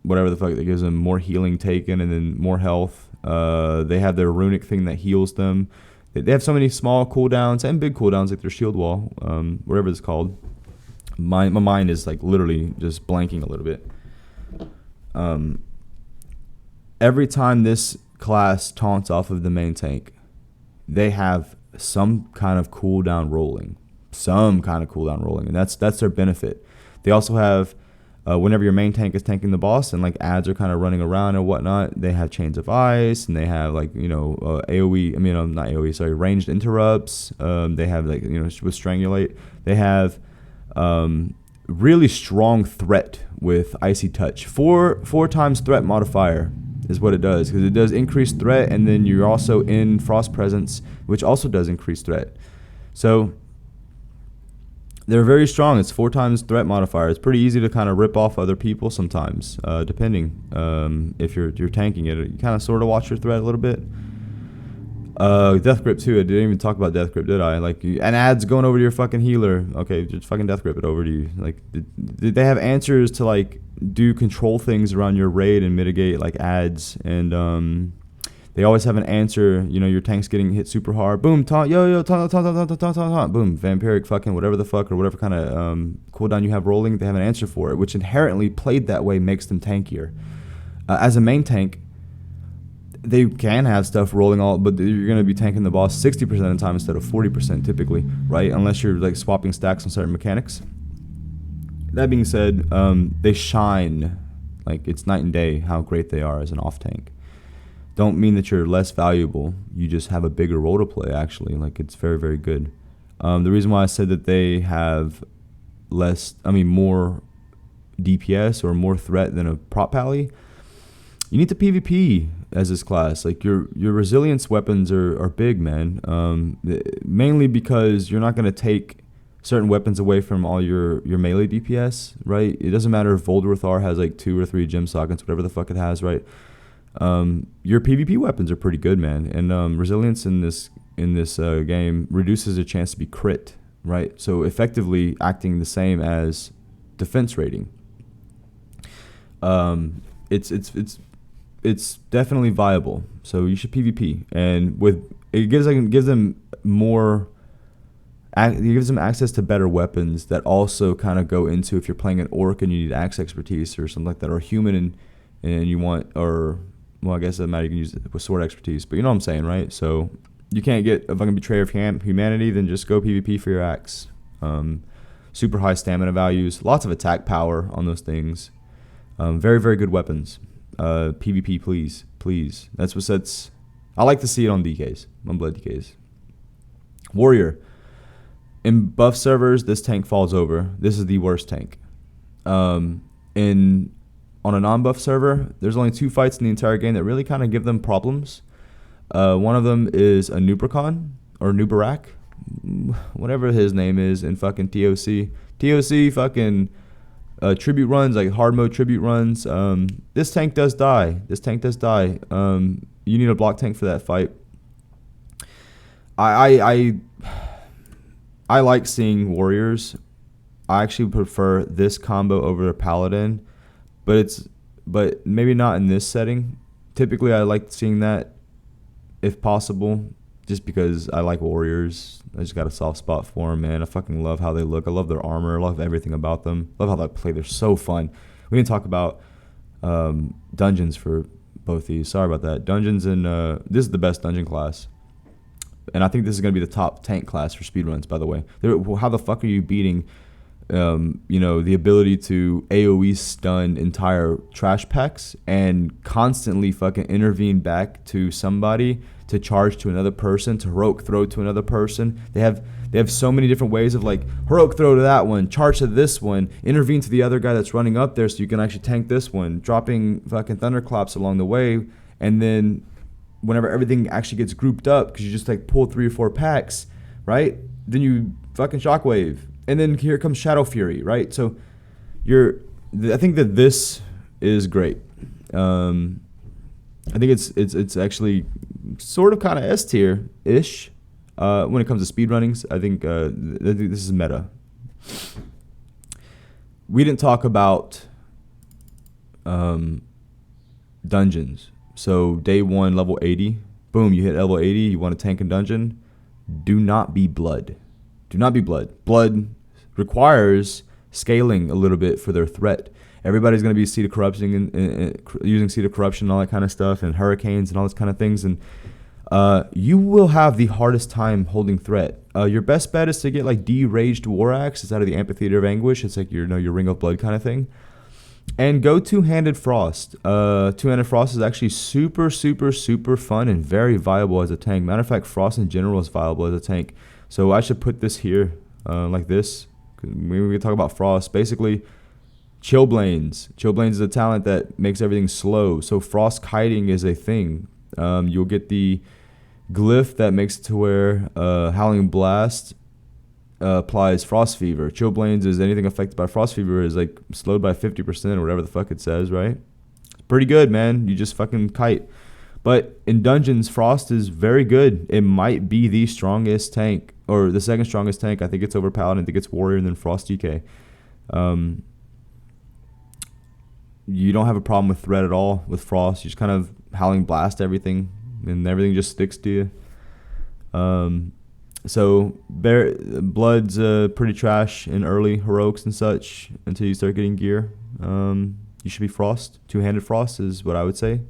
whatever the fuck that gives them more healing taken and then more health. They have their runic thing that heals them. They have so many small cooldowns and big cooldowns, like their shield wall, whatever it's called. My mind is like literally just blanking a little bit. Every time this class taunts off of the main tank, they have some kind of cooldown rolling. And that's their benefit. They also have, whenever your main tank is tanking the boss and like ads are kind of running around and whatnot, they have chains of ice, and they have like, you know, AoE, not AoE, sorry, ranged interrupts. They have like, you know, with strangulate. They have really strong threat with icy touch. Four times threat modifier is what it does, because it does increase threat, and then you're also in frost presence, which also does increase threat. So they're very strong. It's 4 times threat modifier. It's pretty easy to kind of rip off other people sometimes, depending if you're tanking it. You kind of sort of watch your threat a little bit. Death grip too. I didn't even talk about death grip, did I? Like, and ads going over to your fucking healer. Okay, just fucking death grip it over to you. Like, they have answers to like do control things around your raid and mitigate like ads, and they always have an answer. You know, your tank's getting hit super hard. Boom, taunt, taunt. Boom, vampiric fucking whatever the fuck, or whatever kind of cooldown you have rolling. They have an answer for it, which inherently played that way makes them tankier. As a main tank, they can have stuff rolling all, but you're going to be tanking the boss 60% of the time instead of 40% typically, right? Unless you're like swapping stacks on certain mechanics. That being said, they shine. Like, it's night and day how great they are as an off tank. Don't mean that you're less valuable. You just have a bigger role to play, actually. Like, it's very, very good. The reason why I said that they have more DPS or more threat than a prop pally, you need to PvP as this class. Like, your resilience weapons are big, man. Mainly because you're not going to take certain weapons away from all your melee DPS, right? It doesn't matter if Voldorthar has like 2 or 3 gem sockets, whatever the fuck it has, right? Your PvP weapons are pretty good, man. And resilience in this game reduces the chance to be crit, right? So effectively acting the same as defense rating. It's definitely viable. So you should PvP, and it gives them more. It gives them access to better weapons that also kind of go into if you're playing an orc and you need axe expertise or something like that, or human and you want, or well, I guess that matter, you can use it with sword expertise, but you know what I'm saying, right? So you can't get a fucking betrayer of humanity, then just go PvP for your axe. Super high stamina values, lots of attack power on those things. Very, very good weapons. PvP, please. That's what sets. I like to see it on DKs, on blood DKs. Warrior. In buff servers, this tank falls over. This is the worst tank. On a non-buff server, there's only 2 fights in the entire game that really kind of give them problems. One of them is a Nubracon, or Nubarak, whatever his name is in fucking TOC. TOC fucking tribute runs, like hard mode tribute runs. This tank does die. You need a block tank for that fight. I like seeing warriors. I actually prefer this combo over a paladin, but maybe not in this setting. Typically, I like seeing that if possible, just because I like warriors. I just got a soft spot for them, man. I fucking love how they look. I love their armor. I love everything about them. I love how they play. They're so fun. We didn't talk about dungeons for both these. Sorry about that. Dungeons and this is the best dungeon class. And I think this is going to be the top tank class for speedruns, by the way. How the fuck are you beating, the ability to AoE stun entire trash packs and constantly fucking intervene back to somebody to charge to another person, to heroic throw to another person? They have so many different ways of like heroic throw to that one, charge to this one, intervene to the other guy that's running up there so you can actually tank this one, dropping fucking thunderclaps along the way, and then whenever everything actually gets grouped up, because you just like pull 3 or 4 packs, right? Then you fucking shockwave, and then here comes Shadow Fury, right? So I think that this is great. I think it's actually sort of kind of S tier ish when it comes to speedrunnings. I think this is meta. We didn't talk about dungeons. So day 1, level 80. Boom, you hit level 80. You want to tank a dungeon. Do not be blood. Do not be blood. Blood requires scaling a little bit for their threat. Everybody's going to be Seed of Corruption and using Seed of Corruption and all that kind of stuff, and hurricanes and all this kind of things. And you will have the hardest time holding threat. Your best bet is to get like De-Raged War Axe. It's out of the Amphitheater of Anguish. It's like your Ring of Blood kind of thing. And go Two-Handed Frost. Two-Handed Frost is actually super, super, super fun and very viable as a tank. Matter of fact, Frost in general is viable as a tank. So I should put this here like this. We can talk about Frost. Basically, Chillblains. Chillblains is a talent that makes everything slow. So Frost Kiting is a thing. You'll get the glyph that makes it to where Howling Blast applies Frost Fever. Chillblains is anything affected by Frost Fever is like slowed by 50% or whatever the fuck it says, right? Pretty good, man. You just fucking kite. But in dungeons, Frost is very good. It might be the strongest tank, or the second strongest tank. I think it's over Paladin. I think it's Warrior and then Frost DK. You don't have a problem with threat at all with Frost. You just kind of Howling Blast everything, and everything just sticks to you. So Blood's pretty trash in early heroics and such until you start getting gear. You should be Frost. Two-Handed Frost is what I would say.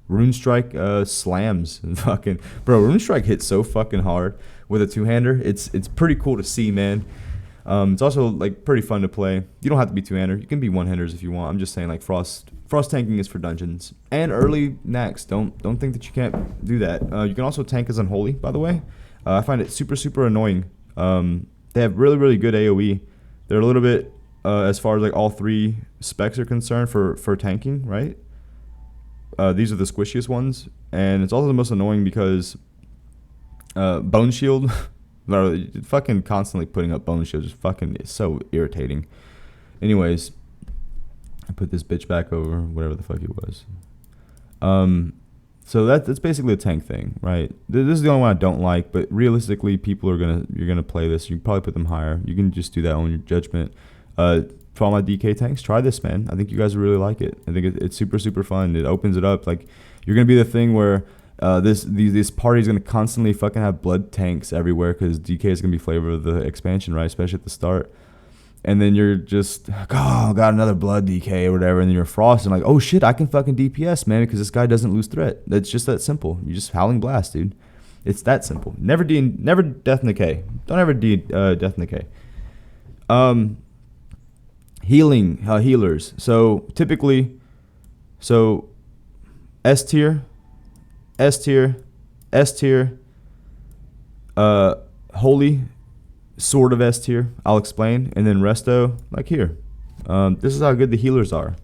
Rune Strike slams and fucking Rune Strike hits so fucking hard with a two-hander. It's pretty cool to see, man. It's also like pretty fun to play. You don't have to be two-hander. You can be one-handers if you want. I'm just saying like Frost tanking is for dungeons and early Nax. Don't think that you can't do that. You can also tank as Unholy, by the way. I find it super, super annoying. They have really, really good AoE. They're a little bit, as far as like all 3 specs are concerned for tanking, right? These are the squishiest ones. And it's also the most annoying because Bone Shield, fucking constantly putting up Bone Shield, just fucking is so irritating. Anyways, I put this bitch back over, whatever the fuck it was. So that's basically a tank thing, right? This is the only one I don't like, but realistically, you're gonna play this. You can probably put them higher. You can just do that on your judgment. For all my DK tanks, try this, man. I think you guys will really like it. I think it's super, super fun. It opens it up. Like you're gonna be the thing where this party is gonna constantly fucking have blood tanks everywhere because DK is gonna be flavor of the expansion, right? Especially at the start. And then you're just, oh, got another blood DK or whatever. And then you're Frost and like, oh shit, I can fucking DPS, man, because this guy doesn't lose threat. It's just that simple. You just Howling Blast, dude. It's that simple. Never Death and Decay. Don't ever Death and Decay. Healers. So typically, S tier, Holy, sort of S tier. I'll explain. And then resto, like here. This is how good the healers are.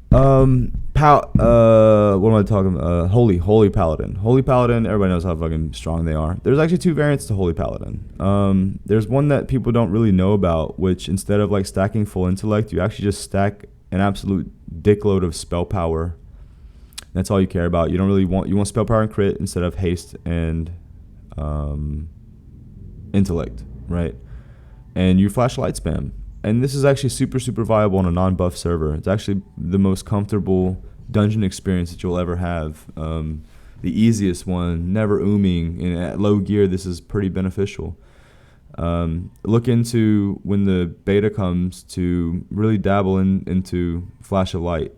What am I talking about? Holy Paladin. Holy Paladin, everybody knows how fucking strong they are. There's actually 2 variants to Holy Paladin. There's one that people don't really know about, which instead of like stacking full intellect, you actually just stack an absolute dickload of spell power. That's all you care about. You don't really want, you want spell power and crit instead of haste and intellect, right? And you flash light spam. And this is actually super, super viable on a non-buff server. It's actually the most comfortable dungeon experience that you'll ever have. The easiest one, never ooming, and at low gear, this is pretty beneficial. Look into when the beta comes to really dabble into Flash of Light.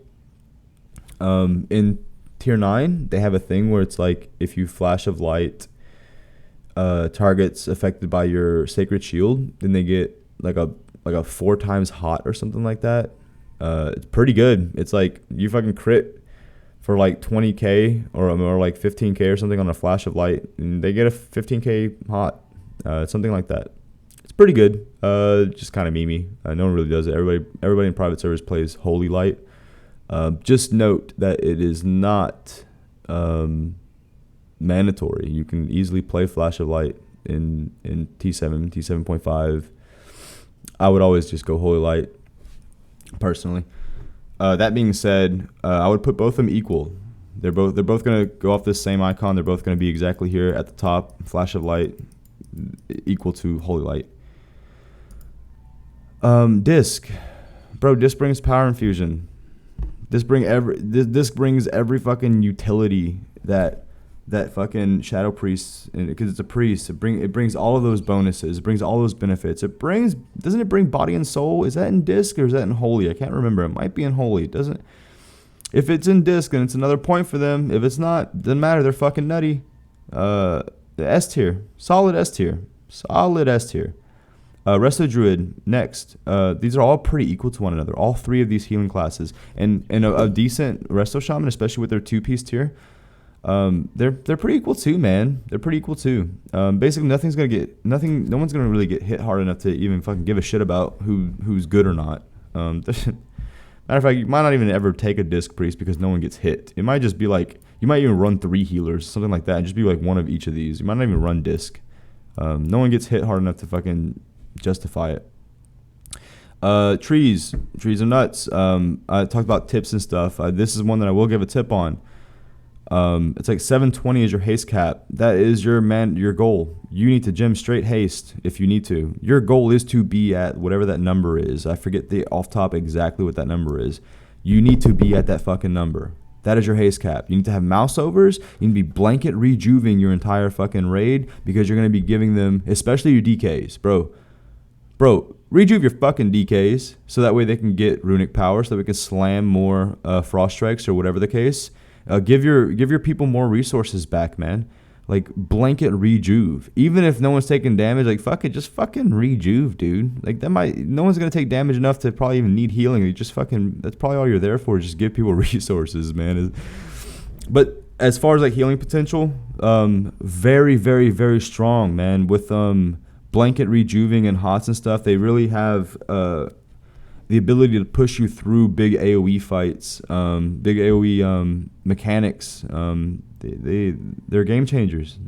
In Tier 9, they have a thing where it's like if you Flash of Light targets affected by your Sacred Shield, then they get like a 4 times hot or something like that. It's pretty good. It's like you fucking crit for like 20k or like 15k or something on a Flash of Light, and they get a 15k hot, something like that. It's pretty good. Just kind of memey. No one really does it. Everybody in private servers plays Holy Light. Just note that it is not mandatory. You can easily play Flash of Light in T7, T7.5. I would always just go Holy Light, personally. That being said, I would put both of them equal. They're both gonna go off this same icon. They're both gonna be exactly here at the top. Flash of Light equal to Holy Light. Disc, bro. Disc brings power infusion. This brings every fucking utility that fucking Shadow Priest, because it's a priest, it brings all of those bonuses, it brings all those benefits. Doesn't it bring body and soul? Is that in Disc or is that in Holy? I can't remember. It might be in Holy. If it's in Disc, then it's another point for them. If it's not, doesn't matter. They're fucking nutty. The S tier, solid S tier. Resto Druid next. These are all pretty equal to one another. All 3 of these healing classes, and a decent Resto Shaman, especially with their 2-piece tier. They're pretty equal too, man. They're pretty equal too. Basically, no one's gonna really get hit hard enough to even fucking give a shit about who's good or not. Matter of fact, you might not even ever take a Disc Priest because no one gets hit. It might just be like, you might even run 3 healers, something like that, and just be like one of each of these. You might not even run Disc. No one gets hit hard enough to fucking justify it. Trees are nuts. I talked about tips and stuff. This is one that I will give a tip on. It's like 720 is your haste cap. That is your goal. You need to gem straight haste if you need to. Your goal is to be at whatever that number is. I forget the off top exactly what that number is. You need to be at that fucking number. That is your haste cap. You need to have mouse overs. You need to be blanket rejuving your entire fucking raid, because you're going to be giving them, especially your DKs, bro, rejuve your fucking DKs so that way they can get runic power, so that we can slam more frost strikes or whatever the case. Give your people more resources back, man. Like, blanket rejuve. Even if no one's taking damage, like, fuck it, just fucking rejuve, dude. Like, no one's gonna take damage enough to probably even need healing. You just fucking, that's probably all you're there for, just give people resources, man. But as far as like healing potential, very, very, very strong, man. With blanket rejuving and hots and stuff, they really have the ability to push you through big AoE fights, big AoE mechanics. They're game changers.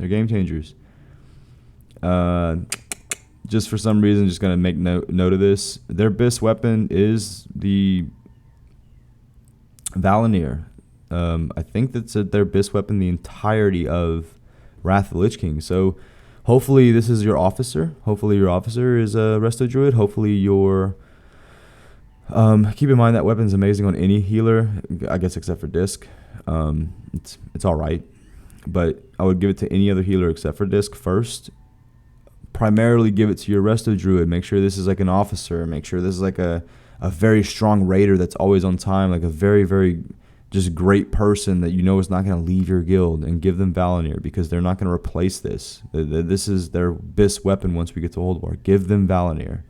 Just for some reason, just gonna make note of this. Their best weapon is the Valinir. I think that's their best weapon the entirety of Wrath of the Lich King. So hopefully this is your officer. Hopefully your officer is a Resto Druid. Hopefully your keep in mind that weapon's amazing on any healer, I guess, except for Disc. It's all right, but I would give it to any other healer except for Disc first. Primarily give it to your Resto Druid. Make sure this is like an officer. Make sure this is like a very strong raider that's always on time, like a very, very just great person that you know is not going to leave your guild, and give them Valinir, because they're not going to replace this. This is their best weapon once we get to Old War. Give them Valinir.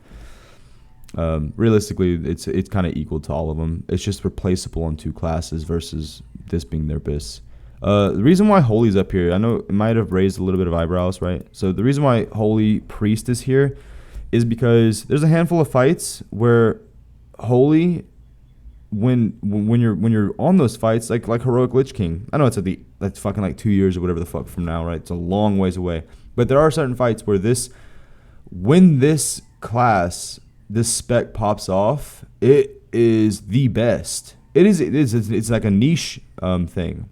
Realistically, it's kind of equal to all of them. It's just replaceable on 2 classes versus this being their bis. The reason why Holy's up here, I know it might have raised a little bit of eyebrows, right? So the reason why Holy Priest is here is because there's a handful of fights where Holy, when you're on those fights, like Heroic Lich King, I know that's fucking like 2 years or whatever the fuck from now, right? It's a long ways away. But there are certain fights where when this class, this spec pops off, it is the best. It's like a niche thing.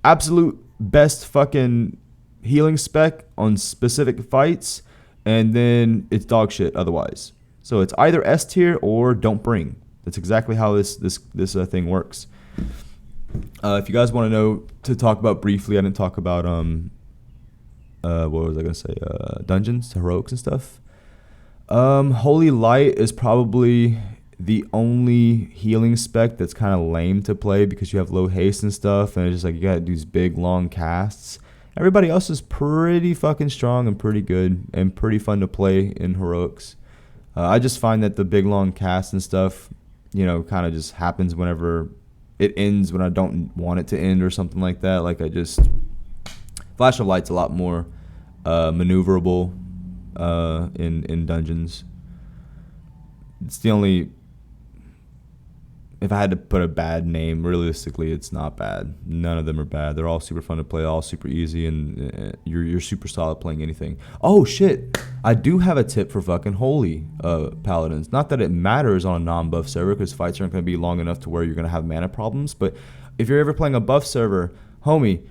Absolute best fucking healing spec on specific fights, and then it's dog shit otherwise. So it's either S tier or don't bring. That's exactly how this thing works. If you guys want to know, to talk about briefly, I didn't talk about what was I gonna say? Dungeons, heroics and stuff. Holy Light is probably the only healing spec that's kind of lame to play because you have low haste and stuff, and it's just like you gotta do these big long casts. Everybody else is pretty fucking strong and pretty good and pretty fun to play in heroics. I just find that the big long casts and stuff, kind of just happens whenever it ends, when I don't want it to end or something like that. Like Flash of Light's a lot more maneuverable in dungeons. It's the only, if I had to put a bad name, realistically, it's not bad. None of them are bad. They're all super fun to play, all super easy, and you're super solid playing anything. Oh shit, I do have a tip for fucking Holy Paladins. Not that it matters on a non-buff server, because fights aren't going to be long enough to where you're going to have mana problems, but if you're ever playing a buff server, homie,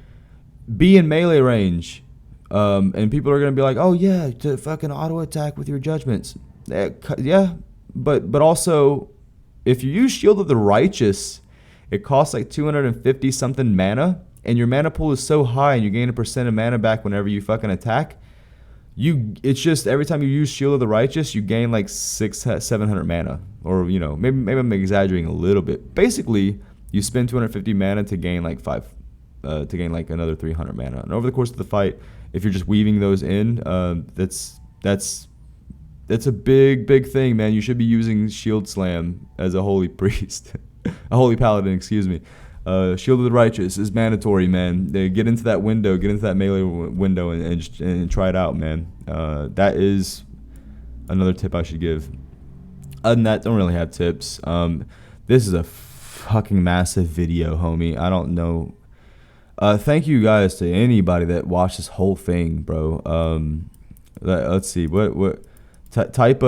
be in melee range, and people are going to be like, oh yeah, to fucking auto attack with your judgments. Yeah, but also, if you use Shield of the Righteous, it costs like 250 something mana, and your mana pool is so high, and you gain a % of mana back whenever you fucking attack. It's just every time you use Shield of the Righteous, you gain like 700 mana, or maybe I'm exaggerating a little bit. Basically, you spend 250 mana to gain like another 300 mana, and over the course of the fight, if you're just weaving those in, that's a big thing, man. You should be using Shield Slam as a Holy Priest. A Holy Paladin, excuse me. Shield of the Righteous is mandatory, man. Get into that window, get into that melee window, and try it out, man. That is another tip I should give. Other than that, don't really have tips. This is a fucking massive video, homie. I don't know. Thank you guys to anybody that watched this whole thing, bro. Let's see. What type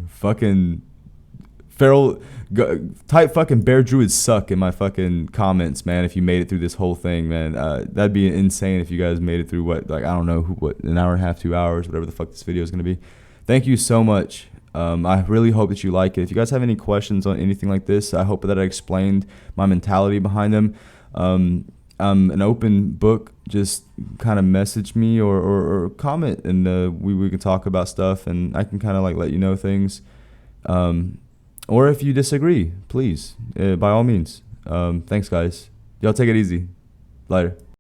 fucking feral type fucking bear druids suck in my fucking comments, man. If you made it through this whole thing, man, that'd be insane if you guys made it through I don't know what, an hour and a half, 2 hours, whatever the fuck this video is gonna be. Thank you so much. I really hope that you like it. If you guys have any questions on anything like this, I hope that I explained my mentality behind them. I'm an open book. Just kind of message me or comment, and we can talk about stuff, and I can kind of let you know things. Or if you disagree, please, by all means. Thanks, guys. Y'all take it easy. Later.